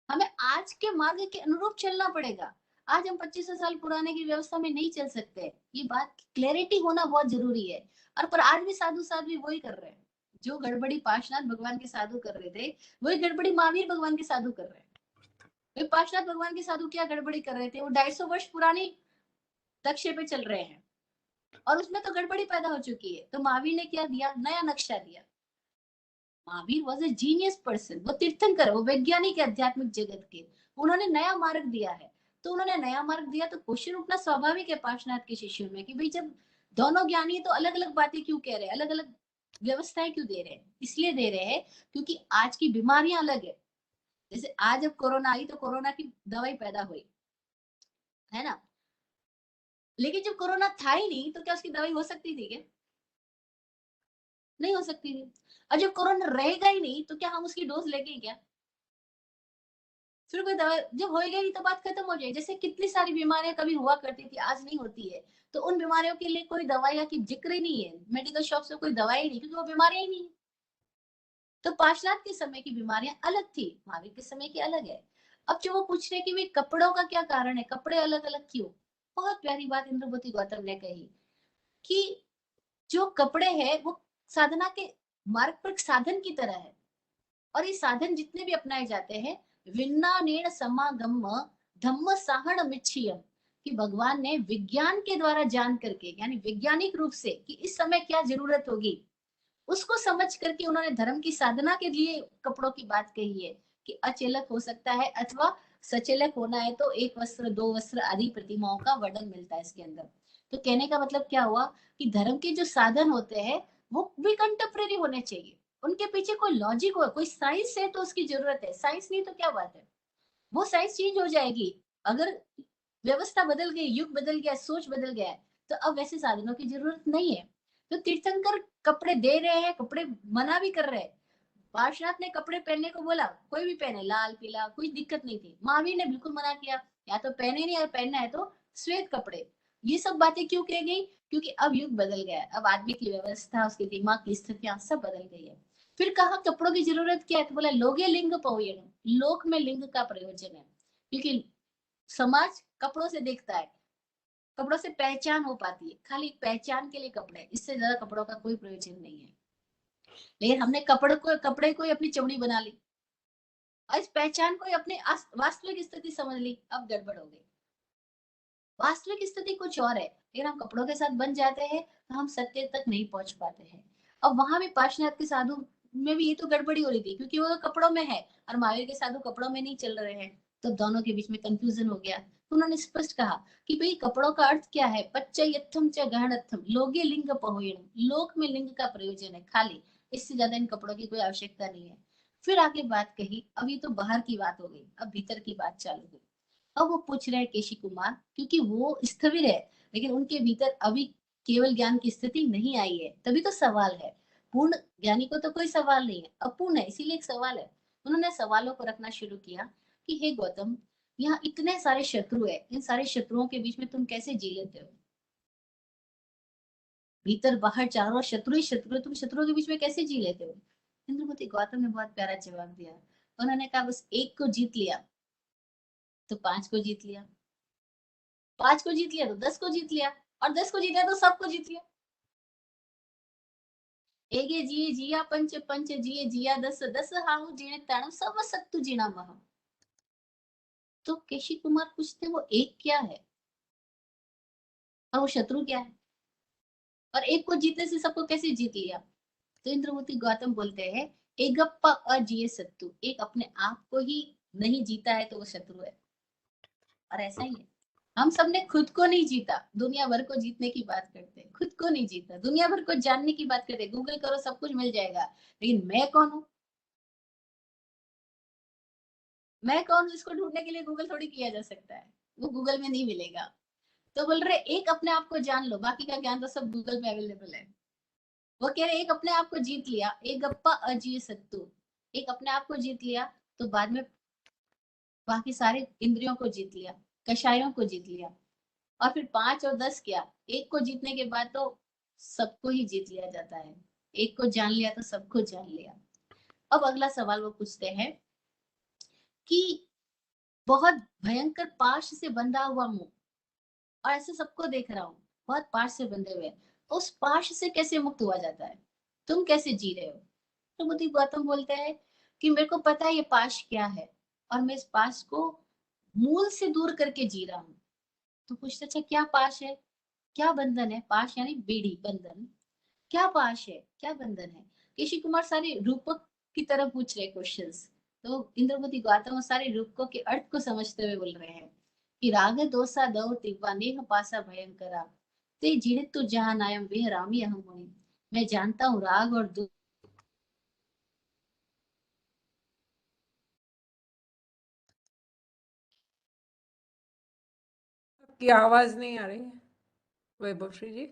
हमें आज के मार्ग के अनुरूप चलना पड़ेगा। आज हम 2500 साल पुराने की व्यवस्था में नहीं चल सकते। ये बात क्लैरिटी होना बहुत जरूरी है। और पर आज भी साधु साध भी वही कर रहे हैं, जो गड़बड़ी पार्श्वनाथ भगवान के साधु कर रहे थे, वही गड़बड़ी महावीर भगवान के साधु कर रहे हैं। वे पार्श्वनाथ भगवान के साधु क्या गड़बड़ी कर रहे थे, वो 250 वर्ष पुरानी नक्शे पे चल रहे हैं और उसमें तो गड़बड़ी पैदा हो चुकी है। तो महावीर ने क्या दिया, नया नक्शा दिया। Mahavir was a genius person, वो तीर्थंकर, वो वैज्ञानिक है आध्यात्मिक जगत के। उन्होंने नया मार्ग दिया है। तो उन्होंने नया मार्ग दिया तो क्वेश्चन उठना स्वाभाविक है पार्श्वनाथ के शिष्यों में कि भाई जब दोनों ज्ञानी है तो अलग अलग बातें क्यों कह रहे हैं, अलग अलग व्यवस्थाएं क्यों दे रहे हैं। इसलिए दे रहे हैं क्योंकि आज की बीमारियां अलग है। जैसे आज जब कोरोना आई तो कोरोना की दवाई पैदा हुई, है ना। लेकिन जब कोरोना था ही नहीं तो क्या उसकी दवाई हो सकती थी क्या? नहीं हो सकती थी। और जब कोरोना रहेगा ही नहीं तो क्या हम उसकी डोज लेंगे क्या? फिर कोई दवा जब होएगा ही तो बात खत्म हो जाएगी। जैसे कितनी सारी बीमारियां कभी हुआ करती थी, आज नहीं होती है। तो उन बीमारियों के लिए कोई दवाइयां की जिक्र ही नहीं है, मेडिकल शॉप से कोई दवाई नहीं, क्योंकि वो बीमारियां ही नहीं है। तो पार्श्वनाथ के समय की बीमारियां अलग थी, महावीर के समय की अलग है। अब जो वो पूछ रहे कि भाई कपड़ों का क्या कारण है, कपड़े अलग अलग क्यों। बहुत प्यारी बात इंद्रवती गौतम ने कही कि जो कपड़े हैं वो साधना के मार्ग पर साधन की तरह है। और ये साधन जितने भी अपनाए जाते हैं, विन्नानेन समागम धम्म साहण मिच्छियम, कि भगवान ने विज्ञान के द्वारा जान करके, यानी वैज्ञानिक रूप से कि इस समय क्या जरूरत होगी, उसको समझ करके उन्होंने धर्म की साधना के लिए कपड़ों की बात कही है कि अचेलक हो सकता है अथवा सचेलक होना है तो एक वस्त्र दो वस्त्र आदि प्रतिमाओं का वर्णन मिलता है इसके अंदर। तो कहने का मतलब क्या हुआ कि धर्म के जो साधन होते हैं वो भी कंटेम्प्रेरी होने चाहिए, उनके पीछे कोई लॉजिक हो, कोई साइंस है तो उसकी जरूरत है, साइंस नहीं तो क्या बात है। वो साइंस चेंज हो जाएगी अगर व्यवस्था बदल गई, युग बदल गया, सोच बदल गया है, तो अब वैसे साधनों की जरूरत नहीं है। तो तीर्थंकर कपड़े दे रहे हैं, कपड़े मना भी कर रहे हैं। पार्श्वनाथ ने कपड़े पहनने को बोला, कोई भी पहने, लाल पीला, कोई दिक्कत नहीं थी। महावीर ने बिल्कुल मना किया, या तो पहने नहीं, अगर पहनना है तो श्वेत कपड़े। ये सब बातें क्यों कह गई, क्योंकि अब युग बदल गया है, अब आदमी की व्यवस्था, उसके दिमाग की स्थितियां सब बदल गई है। फिर कहा कपड़ों की जरूरत क्या है, तो बोला लोगे लिंग पहुयन, लोक में लिंग का प्रयोजन है, क्योंकि समाज कपड़ों से देखता है, कपड़ों से पहचान हो पाती है, खाली पहचान के लिए कपड़े, इससे ज्यादा कपड़ों का कोई प्रयोजन नहीं है। लेकिन हमने कपड़े को ही अपनी चमड़ी बना ली और इस पहचान को ही अपनी वास्तविक स्थिति समझ ली, अब गड़बड़ हो गई। वास्तविक स्थिति कुछ और है, लेकिन हम कपड़ों के साथ बन जाते हैं तो हम सत्य तक नहीं पहुंच पाते हैं। अब वहां भी पार्श्वनाथ के साधु में भी ये तो गड़बड़ी हो रही थी, क्योंकि वो तो कपड़ों में है और महावीर के साधु कपड़ों में नहीं चल रहे हैं। तो दोनों के बीच में कंफ्यूजन हो गया। तो उन्होंने स्पष्ट कहा कि भाई कपड़ों का अर्थ क्या है, पच्चयत्थम च गहनत्थम लोगे लिंग पहोयणम, लोक में लिंग का प्रयोजन है खाली, इससे ज्यादा इन कपड़ों की कोई आवश्यकता नहीं है। फिर आगे बात कही, अब ये तो बाहर की बात हो गई, अब भीतर की बात चालू हुई। अब वो पूछ रहे हैं केशी कुमार, क्योंकि वो स्थविर है, लेकिन उनके भीतर अभी केवल ज्ञान की स्थिति नहीं आई है, तभी तो सवाल है। पूर्ण ज्ञानी को तो कोई सवाल नहीं है, अपूर्ण है, इसीलिए एक सवाल है। उन्होंने सवालों को रखना शुरू किया कि हे गौतम, यहाँ इतने सारे शत्रु है, इन सारे शत्रुओं के बीच में तुम कैसे जी लेते हो? भीतर बाहर चारों शत्रु ही शत्रु, तुम शत्रुओं के बीच में कैसे जी लेते हो? इंद्रमती गौतम ने बहुत प्यारा जवाब दिया। उन्होंने कहा बस एक को जीत लिया तो पांच को जीत लिया, पांच को जीत लिया तो 10 को जीत लिया, और 10 को जीत लिया तो सबको जीत लिया। एगे जिए जिया पंच, पंच जिए जिया दस, दस हाउ जीने ताणु सब सत्तु जीना महा। तो केशी कुमार पूछते वो एक क्या है और वो शत्रु क्या है, और एक को जीतने से सबको कैसे जीत लिया? तो इंद्रमूर्ति गौतम बोलते हैं एगप्पा अजिए सत्तु, एक अपने आप को ही नहीं जीता है तो वो शत्रु है। और ऐसा ही है, हम सबने खुद को नहीं जीता, दुनिया भर को जीतने की बात करते हैं, खुद को नहीं जीता, दुनिया भर को जानने की बात करते हैं, गूगल करो सब कुछ मिल जाएगा, लेकिन मैं कौन हूँ, मैं कौन हूँ इसको ढूंढने के लिए गूगल थोड़ी किया जा सकता है, वो गूगल में नहीं मिलेगा। तो बोल रहे एक अपने आप को जान लो, बाकी का ज्ञान तो सब गूगल पे अवेलेबल है। वो कह रहे एक अपने आप को जीत लिया, एक गप्पा अजीय सत्तू, एक अपने आप को जीत लिया तो बाद में बाकी सारे इंद्रियों को जीत लिया, कषायों को जीत लिया। और फिर 5 और 10 क्या, एक को जीतने के बाद तो सबको ही जीत लिया जाता है। एक को जान लिया तो सबको जान लिया। अब अगला सवाल वो पूछते हैं कि बहुत भयंकर पाश से बंधा हुआ मुंह, और ऐसे सबको देख रहा हूँ, बहुत पाश से बंधे हुए हैं, उस पाश से कैसे मुक्त हुआ जाता है, तुम कैसे जी रहे हो? तो बुद्धि गौतम बोलते हैं कि मेरे को पता है ये पाश क्या है, और मैं इस पाश को मूल से दूर करके जी रहा हूँ। तो पूछते अच्छा क्या पाश है, क्या बंधन है? पाश यानी बीड़ी, बंधन। क्या पाश है, क्या बंधन है? केशी कुमार सारे रूपक की तरह पूछ रहे क्वेश्चंस। तो इंद्रमती गौतम सारे रूपकों के अर्थ को समझते हुए बोल रहे हैं कि राग दोसा दौ तिब्बा नेह पासा भयंकरा ते जीणित तु जहां नायम वेह रामी अहम मुनि। मैं जानता हूँ राग और दो आपकी आवाज नहीं आ रही है वैभव श्री जी।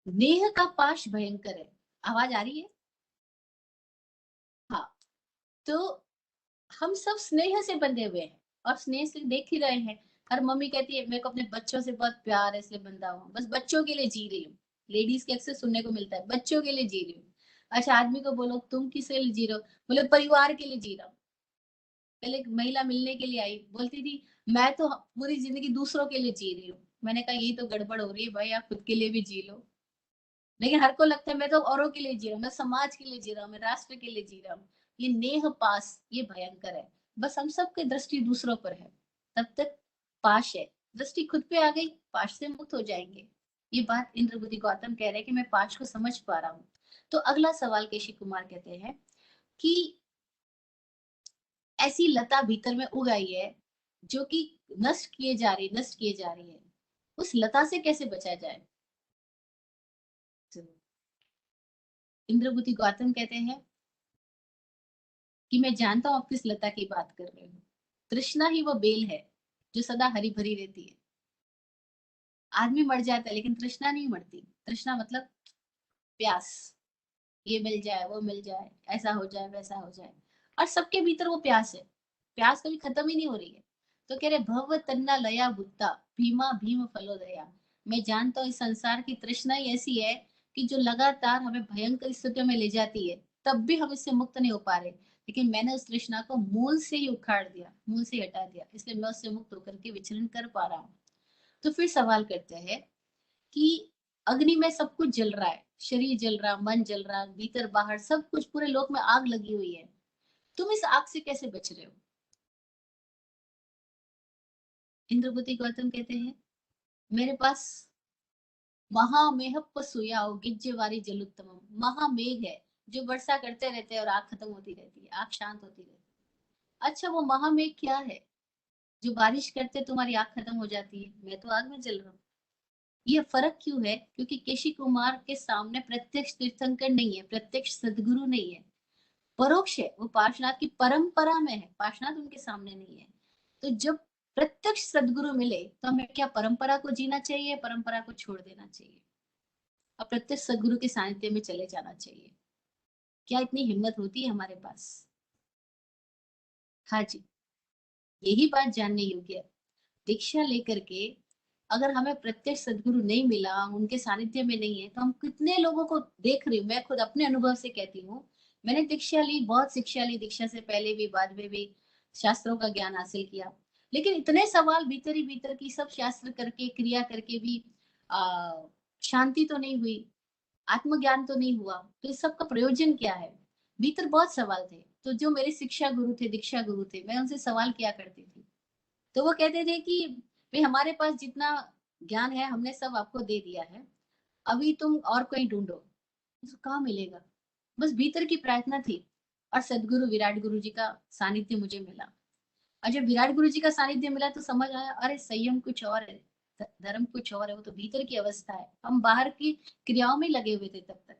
नेह का पाश भयंकर है। आवाज आ रही है? हाँ। तो हम सब स्नेह से बंधे हुए हैं, और स्नेह से देख ही रहे हैं। हर मम्मी कहती है मेरे को अपने बच्चों से बहुत प्यार है इसलिए बंधा हुआ हूं। बस बच्चों के लिए जी रही हूँ। लेडीज के अक्सर सुनने को मिलता है बच्चों के लिए जी रही हूँ। अच्छा आदमी को बोलो तुम किसके लिए जी रहे हो, बोले परिवार के लिए जी रहा हूँ। पहले एक महिला मिलने के लिए आई, बोलती थी मैं तो पूरी जिंदगी दूसरों के लिए जी रही हूँ। मैंने कहा यही तो गड़बड़ हो रही है भाई, आप खुद के लिए भी जी लो। लेकिन हर को लगता है मैं तो औरों के लिए जी रहा हूँ, मैं समाज के लिए जी रहा हूँ, मैं राष्ट्र के लिए जी रहा हूँ। ये नेह पास ये भयंकर है। बस हम सबकी दृष्टि दूसरों पर है, तब तक पाश है। दृष्टि खुद पे आ गई, पाश से मुक्त हो जाएंगे। ये बात इंद्रबुद्धि गौतम कह रहे हैं कि मैं पाश को समझ पा रहा हूँ। तो अगला सवाल केशी कुमार कहते हैं कि ऐसी लता भीतर में उग आई है जो कि नष्ट किए जा रही, नष्ट किए जा रही है, उस लता से कैसे बचा जाए? तो इंद्रबुद्धि गौतम कहते हैं कि मैं जानता हूं आप किस लता की बात कर रहे हो। तृष्णा ही वो बेल है जो सदा हरी भरी रहती है। आदमी मर जाता है लेकिन तृष्णा नहीं मरती। तृष्णा मतलब प्यास, ये मिल जाए वो मिल जाए, ऐसा हो जाए वैसा हो जाए। और सबके भीतर वो प्यास है, प्यास कभी खत्म ही नहीं हो रही है। तो कह रहे भव तन्ना लया बुत्ता भीमा भीम फलोदया। मैं जानता हूँ इस संसार की तृष्णा ही ऐसी है कि जो लगातार हमें भयंकर स्थितियों में ले जाती है, तब भी हम इससे मुक्त नहीं हो पा रहे। लेकिन मैंने उस तृष्णा को मूल से ही उखाड़ दिया, मूल से ही हटा दिया, इसलिए मैं उससे मुक्त होकर के विचरण कर पा रहा हूँ। तो फिर सवाल करते हैं कि अग्नि में सब कुछ जल रहा है, शरीर जल रहा, मन जल रहा, भीतर बाहर सब कुछ, पूरे लोक में आग लगी हुई है, तुम इस आग से कैसे बच रहे हो? इंद्रपति गौतम कहते हैं मेरे पास महामेह सुयाओ गिज्जेवारी जलुत्तम, महामेघ है जो वर्षा करते रहते हैं और आग खत्म होती रहती है, आग शांत होती रहती है। अच्छा वो महामेघ क्या है जो बारिश करते तुम्हारी आग खत्म हो जाती है, मैं तो आग में जल रहा हूँ। ये फर्क क्यों है? क्योंकि केशी कुमार के सामने प्रत्यक्ष तीर्थंकर नहीं है, प्रत्यक्ष सदगुरु नहीं है, परोक्ष है। वो पार्शनाथ की परंपरा में है, पार्शनाथ उनके सामने नहीं है। तो जब प्रत्यक्ष सदगुरु मिले तो हमें क्या परंपरा को जीना चाहिए, परंपरा को छोड़ देना चाहिए और प्रत्यक्ष सदगुरु के सानिध्य में चले जाना चाहिए? क्या इतनी हिम्मत होती है हमारे पास? हाँ जी, यही बात जानने योग्य है। दीक्षा लेकर के अगर हमें प्रत्यक्ष सदगुरु नहीं मिला, उनके सानिध्य में नहीं है, तो हम कितने लोगों को देख रही हूँ, मैं खुद अपने अनुभव से कहती हूँ। मैंने दीक्षा ली, बहुत शिक्षा ली, दीक्षा से पहले भी बाद में भी शास्त्रों का ज्ञान हासिल किया। लेकिन इतने सवाल भीतर ही भीतर की, सब शास्त्र करके क्रिया करके भी आ, शांति तो नहीं हुई, आत्मज्ञान तो नहीं हुआ। तो इस सब का प्रयोजन क्या है? भीतर बहुत सवाल थे। तो जो मेरे शिक्षा गुरु थे, दीक्षा गुरु थे, मैं उनसे सवाल किया करती थी। तो वो कहते थे कि भाई हमारे पास जितना ज्ञान है हमने सब आपको दे दिया है, अभी तुम और कोई ढूंढो। तो कहाँ मिलेगा? बस भीतर की प्रार्थना थी, और सदगुरु विराट गुरु जी का सानिध्य मुझे मिला। और जब विराट गुरु जी का सानिध्य मिला तो समझ आया अरे संयम कुछ और है, धर्म कुछ और है, वो तो भीतर की अवस्था है, हम बाहर की क्रियाओं में लगे हुए थे तब तक।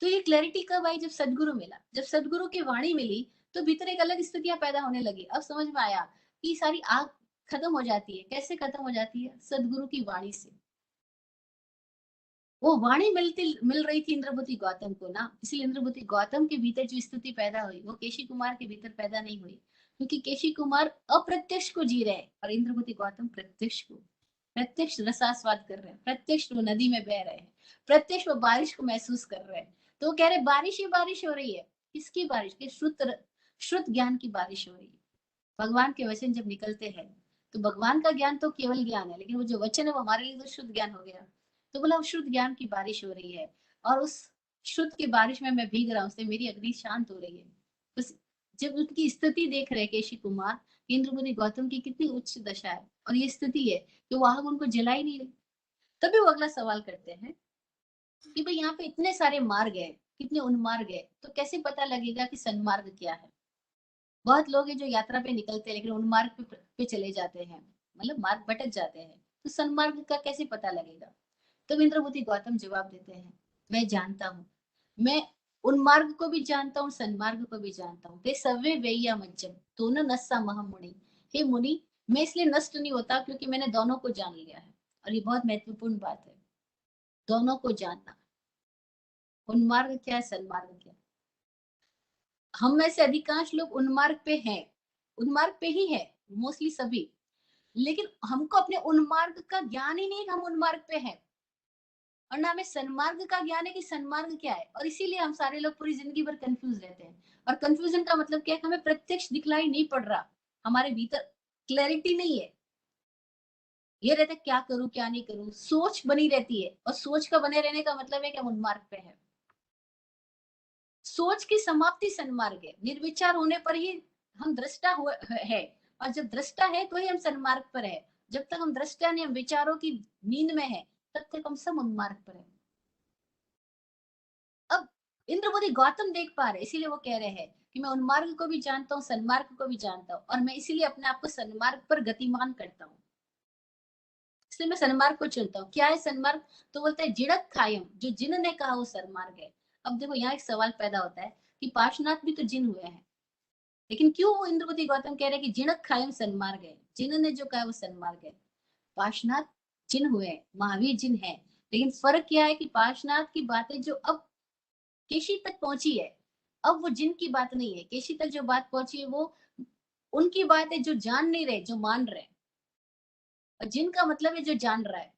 तो ये क्लैरिटी कब आई? जब सदगुरु मिला, जब सदगुरु की वाणी मिली, तो भीतर एक अलग स्थितियां पैदा होने लगी। अब समझ में आया कि सारी आग खत्म हो जाती है। कैसे खत्म हो जाती है? सदगुरु की वाणी से। वो वाणी मिल रही थी इंद्रभूति गौतम को ना, इसलिए इंद्रभूति गौतम के भीतर जो स्थिति पैदा हुई वो केशी कुमार के भीतर पैदा नहीं हुई, क्योंकि केशी कुमार अप्रत्यक्ष को जी रहे हैं और इंद्रभूति गौतम प्रत्यक्ष को, प्रत्यक्ष रसास्वाद कर रहे हैं, प्रत्यक्ष वो नदी में बह रहे हैं, प्रत्यक्ष वो बारिश को महसूस कर रहे हैं। तो वो कह रहे बारिश ही बारिश हो रही है। किसकी बारिश? के श्रुत ज्ञान की बारिश हो रही है। भगवान के वचन जब निकलते हैं तो भगवान का ज्ञान तो केवल ज्ञान है, लेकिन वो जो वचन है वो हमारे लिए तो शुद्ध ज्ञान हो गया। तो बोला शुद्ध ज्ञान की बारिश हो रही है और उस शुद्ध की बारिश में मैं भीग रहा हूँ, उससे मेरी अग्नि शांत हो रही है। बस जब उनकी स्थिति देख रहे केशी कुमार, इंद्रमुनि गौतम की कितनी उच्च दशा है और ये स्थिति है कि वो आग उनको जला ही नहीं रही। तभी वो अगला सवाल करते हैं कि भाई यहाँ पे इतने सारे मार्ग है, कितने उन्मार्ग है, तो कैसे पता लगेगा कि सन्मार्ग क्या है? बहुत लोग हैं जो यात्रा पे निकलते हैं लेकिन उन मार्ग पे चले जाते हैं, मतलब मार्ग भटक जाते हैं। तो सन्मार्ग का कैसे पता लगेगा? तो इंद्रभूति गौतम जवाब देते हैं, मैं जानता हूँ, मैं उन मार्ग को भी जानता हूँ, सन्मार्ग को भी जानता हूँ। ते सव्वे वेया मज्जम दोनों नस्सा मह मुनि। हे मुनि, मैं इसलिए नष्ट नहीं होता क्योंकि मैंने दोनों को जान लिया है। और ये बहुत महत्वपूर्ण बात है, दोनों को जानना। उन्मार्ग क्या है, सन्मार्ग क्या है? हम में से अधिकांश लोग उन्मार्ग पे हैं, उन्मार्ग पे ही है मोस्टली सभी, लेकिन हमको अपने उन्मार्ग का ज्ञान ही नहीं कि हम उन्मार्ग पे हैं, और ना हमें सन्मार्ग का ज्ञान है कि सन्मार्ग क्या है। और इसीलिए हम सारे लोग पूरी जिंदगी भर कंफ्यूज रहते हैं। और कंफ्यूजन का मतलब क्या है? हमें प्रत्यक्ष दिखलाई नहीं पड़ रहा, हमारे भीतर क्लैरिटी नहीं है। ये रहता है क्या करूं क्या नहीं करूं, सोच बनी रहती है, और सोच का बने रहने का मतलब है कि हम उन्मार्ग पे हैं। सोच की समाप्ति सन्मार्ग है। निर्विचार होने पर ही हम दृष्टा है, और जब दृष्टा है तो ही हम सन्मार्ग पर है। जब तक हम दृष्टा नहीं, हम विचारों की नींद में है, तब तक हम सब उन्मार्ग पर है। अब इंद्रवती गौतम देख पा रहे, इसीलिए वो कह रहे हैं कि मैं उन्मार्ग को भी जानता हूँ, सन्मार्ग को भी जानता हूँ, और मैं इसीलिए अपने आप को सन्मार्ग पर गतिमान करता हूँ। इसलिए मैं सन्मार्ग को चुनता हूँ। क्या है सन्मार्ग? तो बोलते हैं जिणक खायम, जो जिन ने कहा वो सन्मार्ग है। अब देखो यहाँ एक सवाल पैदा होता है कि पार्श्वनाथ भी तो जिन हुए हैं, लेकिन क्यों वो इंद्रवती गौतम कह रहे हैं कि जिणक खायम सन्मार्ग है? जिन ने जो कहा वो सन्मार्ग है। पार्श्वनाथ जिन हुए, महावीर जिन है, लेकिन फर्क क्या है कि पार्श्वनाथ की बातें जो अब केशी तक पहुंची है, अब वो जिन की बात नहीं है। केशी तक जो बात पहुंची है वो उनकी बात है जो जान नहीं रहे, जो मान रहे। और जिन का मतलब है जो जान रहा है,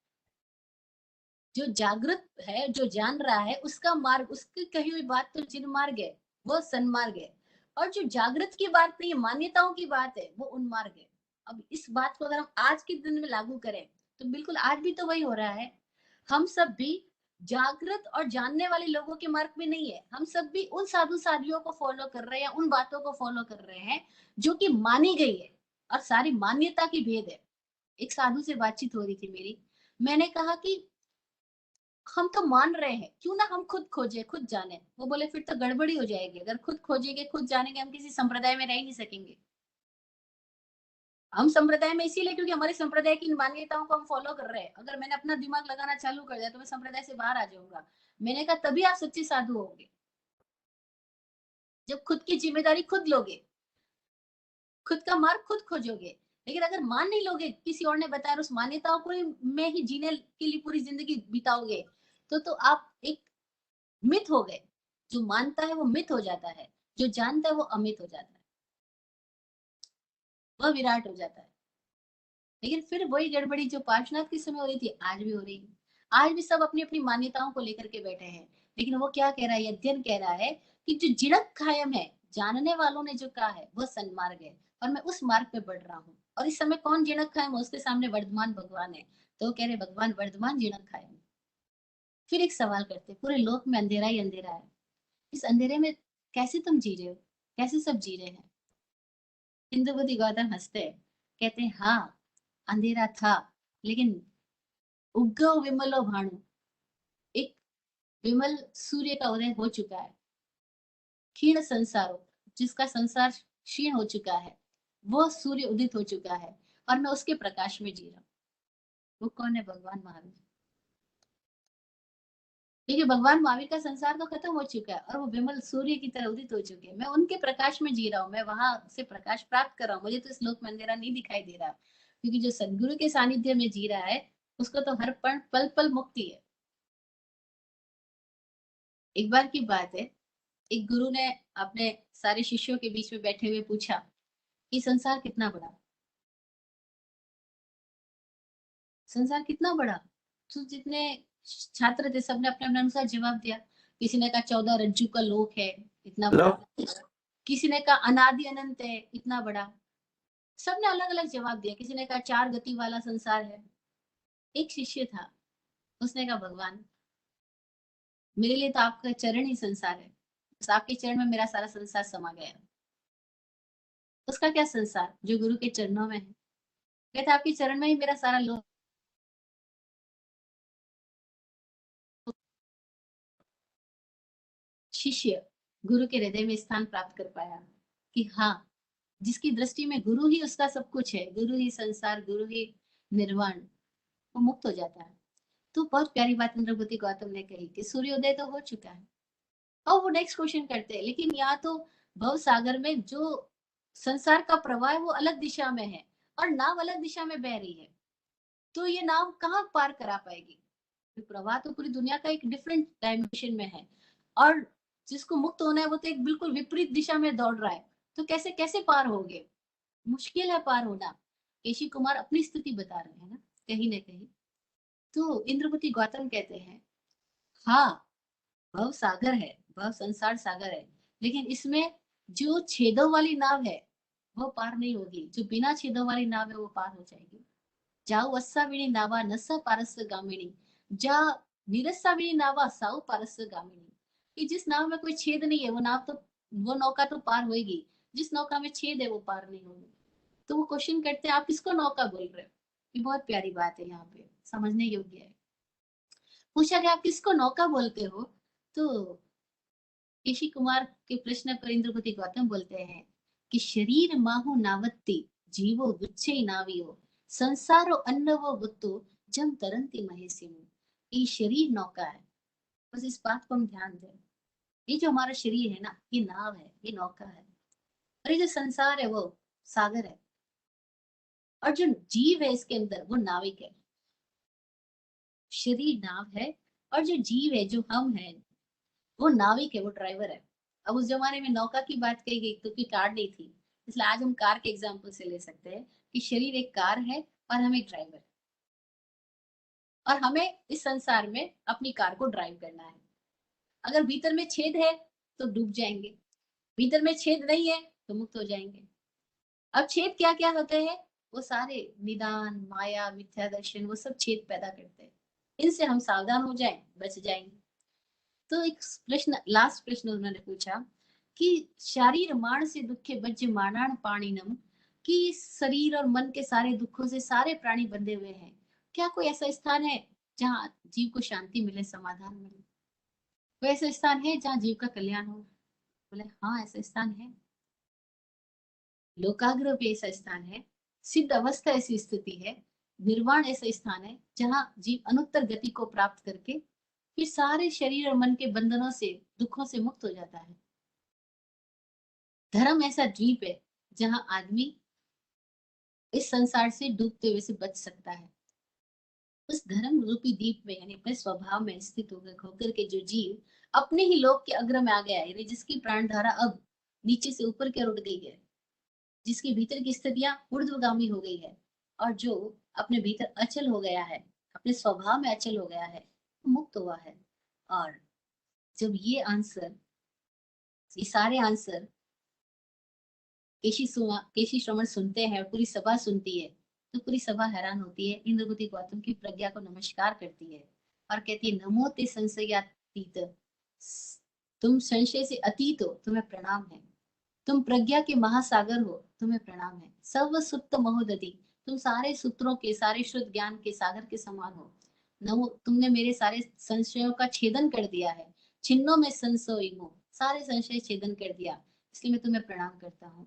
जो जागृत है, जो जान रहा है, उसका मार्ग, उसकी कही हुई बात तो जिन मार्ग है, वो सन्मार्ग है। और जो जागृत की बात नहीं है, मान्यताओं की बात है, वो उन्मार्ग है। अब इस बात को अगर हम आज के दिन में लागू करें तो बिल्कुल आज भी तो वही हो रहा है। हम सब भी जागृत और जानने वाले लोगों के मार्ग में नहीं है। हम सब भी उन साधु साधियों को फॉलो कर रहे हैं, उन बातों को फॉलो कर रहे हैं जो कि मानी गई है, और सारी मान्यता की भेद है। एक साधु से बातचीत हो रही थी मेरी, मैंने कहा कि हम तो मान रहे हैं, क्यों ना हम खुद खोजे, खुद जाने। वो बोले फिर तो गड़बड़ी हो जाएगी, अगर खुद खोजेंगे, खुद जानेंगे, हम किसी संप्रदाय में रह ही नहीं सकेंगे। हम संप्रदाय में इसीलिए क्योंकि हमारे संप्रदाय की मान्यताओं को हम फॉलो कर रहे हैं। अगर मैंने अपना दिमाग लगाना चालू कर दिया तो मैं संप्रदाय से बाहर आ जाऊंगा। मैंने कहा तभी आप सच्चे साधु होंगे, जब खुद की जिम्मेदारी खुद लोगे, खुद का मार्ग खुद खोजोगे। लेकिन अगर मान नहीं लोगे, किसी और ने बताया, उस मान्यताओं को में ही जीने के लिए पूरी जिंदगी बिताओगे, तो आप एक मिथ हो गए। जो मानता है वो मिथ हो जाता है, जो जानता है वो अमित हो जाता है, वह विराट हो जाता है। लेकिन फिर वही गड़बड़ी जो पार्श्वनाथ के समय हो रही थी, आज भी हो रही है। आज भी सब अपनी अपनी मान्यताओं को लेकर के बैठे हैं। लेकिन वो क्या कह रहा है, अध्ययन कह रहा है कि जो जिणक कायम है, जानने वालों ने जो कहा है वह सन्मार्ग है, और मैं उस मार्ग पे बढ़ रहा हूँ। और इस समय कौन जिणक कायम है? उसके सामने वर्धमान भगवान है। तो वो कह रहे भगवान वर्धमान जिणक कायम। फिर एक सवाल करते, पूरे लोक में अंधेरा ही अंधेरा है, इस अंधेरे में कैसे तुम जी रहे हो, कैसे सब जी रहे हैं? इंद्रवती गौतम हंसते हैं, कहते हैं हाँ, अंधेरा था, लेकिन उग्गव विमलो भानु, एक विमल सूर्य का उदय हो चुका है। क्षीण संसारो, जिसका संसार क्षीण हो चुका है, वो सूर्य उदित हो चुका है, और मैं उसके प्रकाश में जी रहा हूँ। वो कौन है? भगवान महावीर। क्योंकि भगवान महावीर का संसार तो खत्म हो चुका है और वो विमल सूर्य की तरह उदित हो चुके हैं। मैं उनके प्रकाश में जी रहा हूँ, मैं वहां से प्रकाश प्राप्त कर रहा हूँ। मुझे तो इस लोक में अंधेरा नहीं दिखाई दे रहा, क्योंकि जो सदगुरु के सानिध्य में जी रहा है उसको तो हर पल पल पल मुक्ति है। एक बार की बात है, एक गुरु ने अपने सारे शिष्यों के बीच में बैठे हुए पूछा कि संसार कितना बड़ा, संसार कितना बड़ा। तो जितने छात्र थे सबने अपने अपने अनुसार जवाब दिया। किसी ने कहा 14 रज्जू का लोक है, इतना बड़ा। किसी ने कहा अनादि अनंत है, इतना बड़ा। सबने अलग अलग जवाब दिया। किसी ने कहा 4 गति वाला संसार है। एक शिष्य था, उसने कहा भगवान, मेरे लिए तो आपका चरण ही संसार है, बस आपके चरण में मेरा सारा संसार समा गया। उसका क्या संसार जो गुरु के चरणों में है। कहते आपके चरण में ही मेरा सारा लोक। शिष्य गुरु के हृदय में स्थान प्राप्त कर पाया कि हाँ, जिसकी दृष्टि में गुरु ही उसका सब कुछ है, गुरु ही संसार, गुरु ही निर्वाण, वो मुक्त हो जाता है। तो बहुत प्यारी बात इंद्रभूति गौतम ने कही कि सूर्योदय तो हो चुका है। और वो नेक्स्ट क्वेश्चन करते हैं, लेकिन यहाँ तो भव सागर में जो संसार का प्रवाह है वो अलग दिशा में है और नाव अलग दिशा में बह रही है, तो ये नाव कहाँ पार करा पाएगी। प्रवाह तो पूरी दुनिया का एक डिफरेंट डायमेंशन में है और जिसको मुक्त होना है वो तो एक बिल्कुल विपरीत दिशा में दौड़ रहा है। तो कैसे कैसे पार होगे, मुश्किल है पार होना। केशी कुमार अपनी स्थिति बता रहे हैं ना, कहीं ना कहीं। तो इंद्रपति गौतम कहते हैं हाँ, भव सागर है, भव संसार सागर है, लेकिन इसमें जो छेदों वाली नाव है वो पार नहीं होगी, जो बिना छेदों वाली नाव है वो पार हो जाएगी। जाऊ अस्साविनी नावा नस्सा पारस्य गामिनी, जा निरस्साविनी नावा साउ पारस्य गामिनी। कि जिस नाव में कोई छेद नहीं है वो नाव तो, वो नौका तो पार होगी, जिस नौका में छेद है वो पार नहीं होगी। तो वो क्वेश्चन करते हैं आप किसको नौका बोल रहे हो। ये बहुत प्यारी बात है, यहाँ पे समझने योग्य है। पूछा गया आप किसको नौका बोलते हो, तो ऋषि कुमार के प्रश्न पर इंद्रपति गौतम बोलते हैं कि शरीर माहु नावत्ति जीवो गुच्छे नावियो संसारो अन्न वो गुत्तो जम तरंती महेसिनु। ये शरीर नौका है, बस इस बात को हम ध्यान दें। ये जो हमारा शरीर है ना, ये नाव है, ये नौका है, और ये जो संसार है वो सागर है, और जो जीव है इसके अंदर वो नाविक है। शरीर नाव है और जो जीव है, जो हम है, वो नाविक है, वो ड्राइवर है। अब उस जमाने में नौका की बात कही गई तो कोई कार नहीं थी, इसलिए आज हम कार के एग्जाम्पल से ले सकते हैं कि शरीर एक कार है और हम एक ड्राइवर है, और हमें इस संसार में अपनी कार को ड्राइव करना है। अगर भीतर में छेद है तो डूब जाएंगे, भीतर में छेद नहीं है तो मुक्त हो जाएंगे। अब छेद क्या क्या होते हैं, वो सारे निदान माया मिथ्या दर्शन वो सब छेद पैदा करते हैं। इनसे हम सावधान हो जाएं, बच जाएंगे। तो एक प्रश्न, लास्ट प्रश्न उन्होंने पूछा कि शारीर माण से दुखे बज्य मानाण पाणिनम, कि शरीर और मन के सारे दुखों से सारे प्राणी बंधे हुए हैं, क्या कोई ऐसा स्थान है जहाँ जीव को शांति मिले, समाधान मिले। कोई ऐसा स्थान है जहाँ जीव का कल्याण हो। बोले हाँ, ऐसा स्थान है। लोकाग्रह भी ऐसा स्थान है, सिद्ध अवस्था ऐसी स्थिति है, निर्वाण ऐसा स्थान है जहाँ जीव अनुत्तर गति को प्राप्त करके फिर सारे शरीर और मन के बंधनों से, दुखों से मुक्त हो जाता है। धर्म ऐसा द्वीप है जहां आदमी इस संसार से डूबते हुए से बच सकता है। उस धर्म रूपी द्वीप में यानी अपने स्वभाव में स्थित होकर के जो जीव अपने ही लोक के अग्र में आ गया है, यानी जिसकी प्राण धारा अब नीचे से ऊपर की ओर उठ गई है, जिसकी भीतर की स्थितियां ऊर्ध्वगामी हो गई है, और जो अपने भीतर अचल हो गया है, अपने स्वभाव में अचल हो गया है, मुक्त हुआ है। और जब ये सारे आंसर केशी श्रवण सुनते हैं, पूरी सभा सुनती है, तो पूरी सभा हैरान होती है, इंद्रभूति गौतम की प्रज्ञा को नमस्कार करती है और कहती है नमो ते संशयातीत, तुम संशय से अतीत हो, तुम्हें प्रणाम है। तुम प्रज्ञा के महासागर हो, तुम्हें प्रणाम है। सर्व सुप्त महोदधि, तुम सारे सूत्रों के, सारे शुद्ध ज्ञान के सागर के समान हो। नमो, तुमने मेरे सारे संशयों का छेदन कर दिया है। छिन्नों में संशय हो, सारे संशय छेदन कर दिया, इसलिए मैं तुम्हें प्रणाम करता हूँ।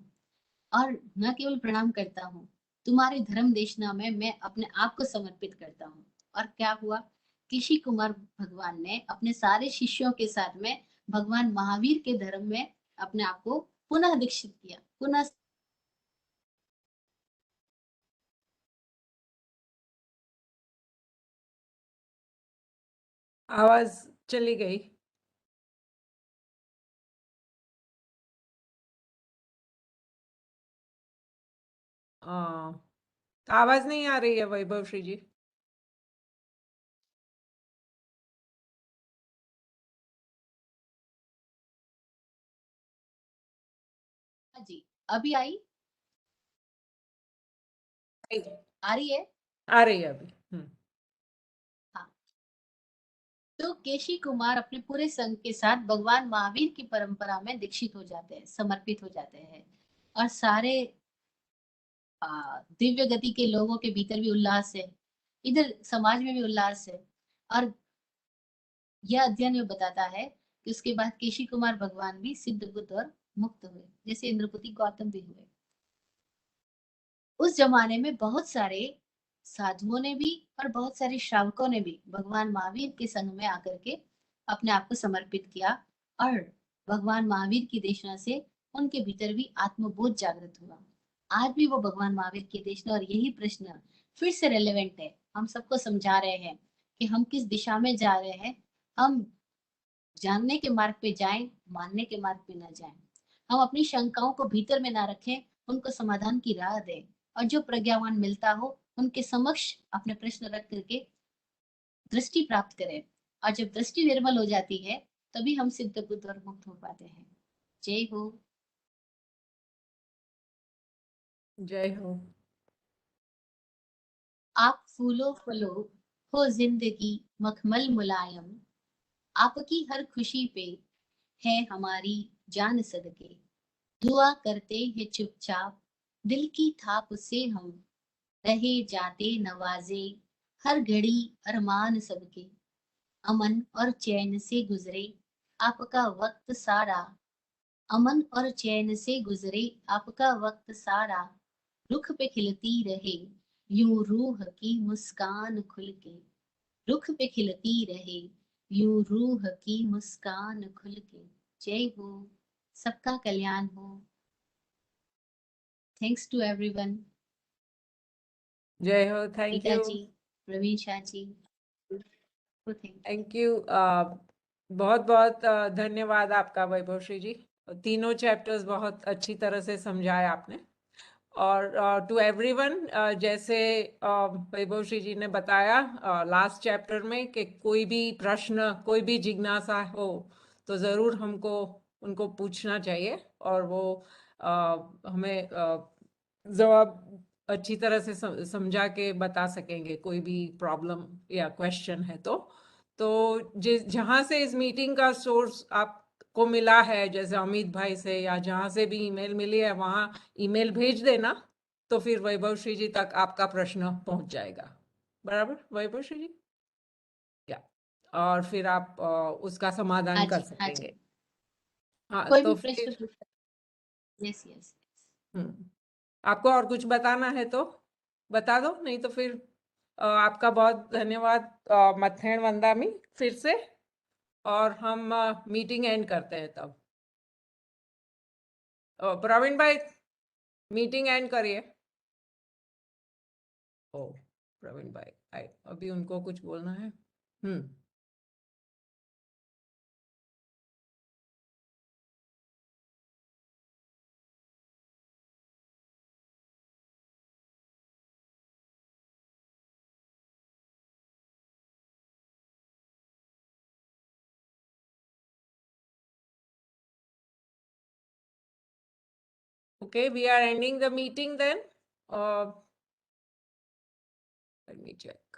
और न केवल प्रणाम करता हूँ, तुम्हारे धर्म देशना में मैं अपने आप को समर्पित करता हूँ। और क्या हुआ केशी कुमार भगवान ने अपने सारे शिष्यों के साथ में भगवान महावीर के धर्म में अपने आप को पुनः दीक्षित किया, पुनः। आवाज चली गई। आवाज नहीं आ रही है वैभव श्री जी। जी, अभी आई? आ रही है? आ रही है अभी। हाँ। तो केशी कुमार अपने पूरे संघ के साथ भगवान महावीर की परंपरा में दीक्षित हो जाते हैं, समर्पित हो जाते हैं। और सारे दिव्य गति के लोगों के भीतर भी उल्लास है, इधर समाज में भी उल्लास है। और यह अध्ययन में बताता है कि उसके बाद केशी कुमार भगवान भी सिद्ध बुद्ध और मुक्त हुए, जैसे इंद्रपुति गौतम भी हुए। उस जमाने में बहुत सारे साधुओं ने भी और बहुत सारे श्रावकों ने भी भगवान महावीर के संग में आकर के अपने आप को समर्पित किया। और भगवान महावीर की देशना से उनके भीतर भी आत्मबोध जागृत हुआ। आज भी वो भगवान महावीर की देशना और यही प्रश्न फिर से रेलेवेंट है, हम सबको समझा रहे हैं कि हम किस दिशा में जा रहे हैं। हम जानने के मार्ग पे जाएं, मानने के मार्ग पे ना जाएं। हम अपनी शंकाओं को भीतर में ना रखें, उनको समाधान की राह दें। और जो प्रज्ञावान मिलता हो उनके समक्ष अपने प्रश्न रख करके दृष्टि प्राप्त करें। और जब दृष्टि निर्मल हो जाती है तभी हम सिद्ध बुद्ध और मुक्त हो पाते हैं। जय हो। जय हो। आप फूलो फलो हो जिंदगी मखमल मुलायम, आपकी हर खुशी पे है हमारी जान सदके। दुआ करते हैं चुपचाप, दिल की थाप से हम रहे जाते नवाजे, हर घड़ी अरमान सबके। अमन और चैन से गुजरे आपका वक्त सारा, अमन और चैन से गुजरे आपका वक्त सारा। रुख पे खिलती रहे यूं रूह की मुस्कान खुल के, रुख पे खिलती रहे यूं रूह की मुस्कान खुल के। जय हो, सबका कल्याण हो। Thanks to everyone. जय हो। Thank Geeta you. जी, Pravin Shah ji, thank you. Thank you. बहुत बहुत धन्यवाद आपका वैभव श्री जी। तीनों चैप्टर्स बहुत अच्छी तरह से समझाए आपने। और टू एवरीवन, जैसे वैभव श्री जी ने बताया लास्ट चैप्टर में कि कोई भी प्रश्न, कोई भी जिज्ञासा हो तो ज़रूर हमको उनको पूछना चाहिए और वो हमें जवाब अच्छी तरह से समझा के बता सकेंगे, कोई भी प्रॉब्लम या क्वेश्चन है तो जिस जहाँ से इस मीटिंग का सोर्स आपको मिला है, जैसे अमित भाई से या जहाँ से भी ईमेल मिली है वहाँ ईमेल भेज देना, तो फिर वैभव श्री जी तक आपका प्रश्न पहुँच जाएगा। बराबर वैभव श्री जी? या और फिर आप उसका समाधान हाँ कर जी, हाँ जी, सकेंगे। हाँ कोई भी तो प्रश्न फिर पूछ। Yes yes. आपको और कुछ बताना है तो बता दो, नहीं तो फिर आपका बहुत धन्यवाद मथेण वंदामी फिर से। और हम मीटिंग एंड करते हैं तब। प्रवीण भाई मीटिंग एंड करिए। ओ प्रवीण भाई अभी उनको कुछ बोलना है। Okay, we are ending the meeting then. Let me check.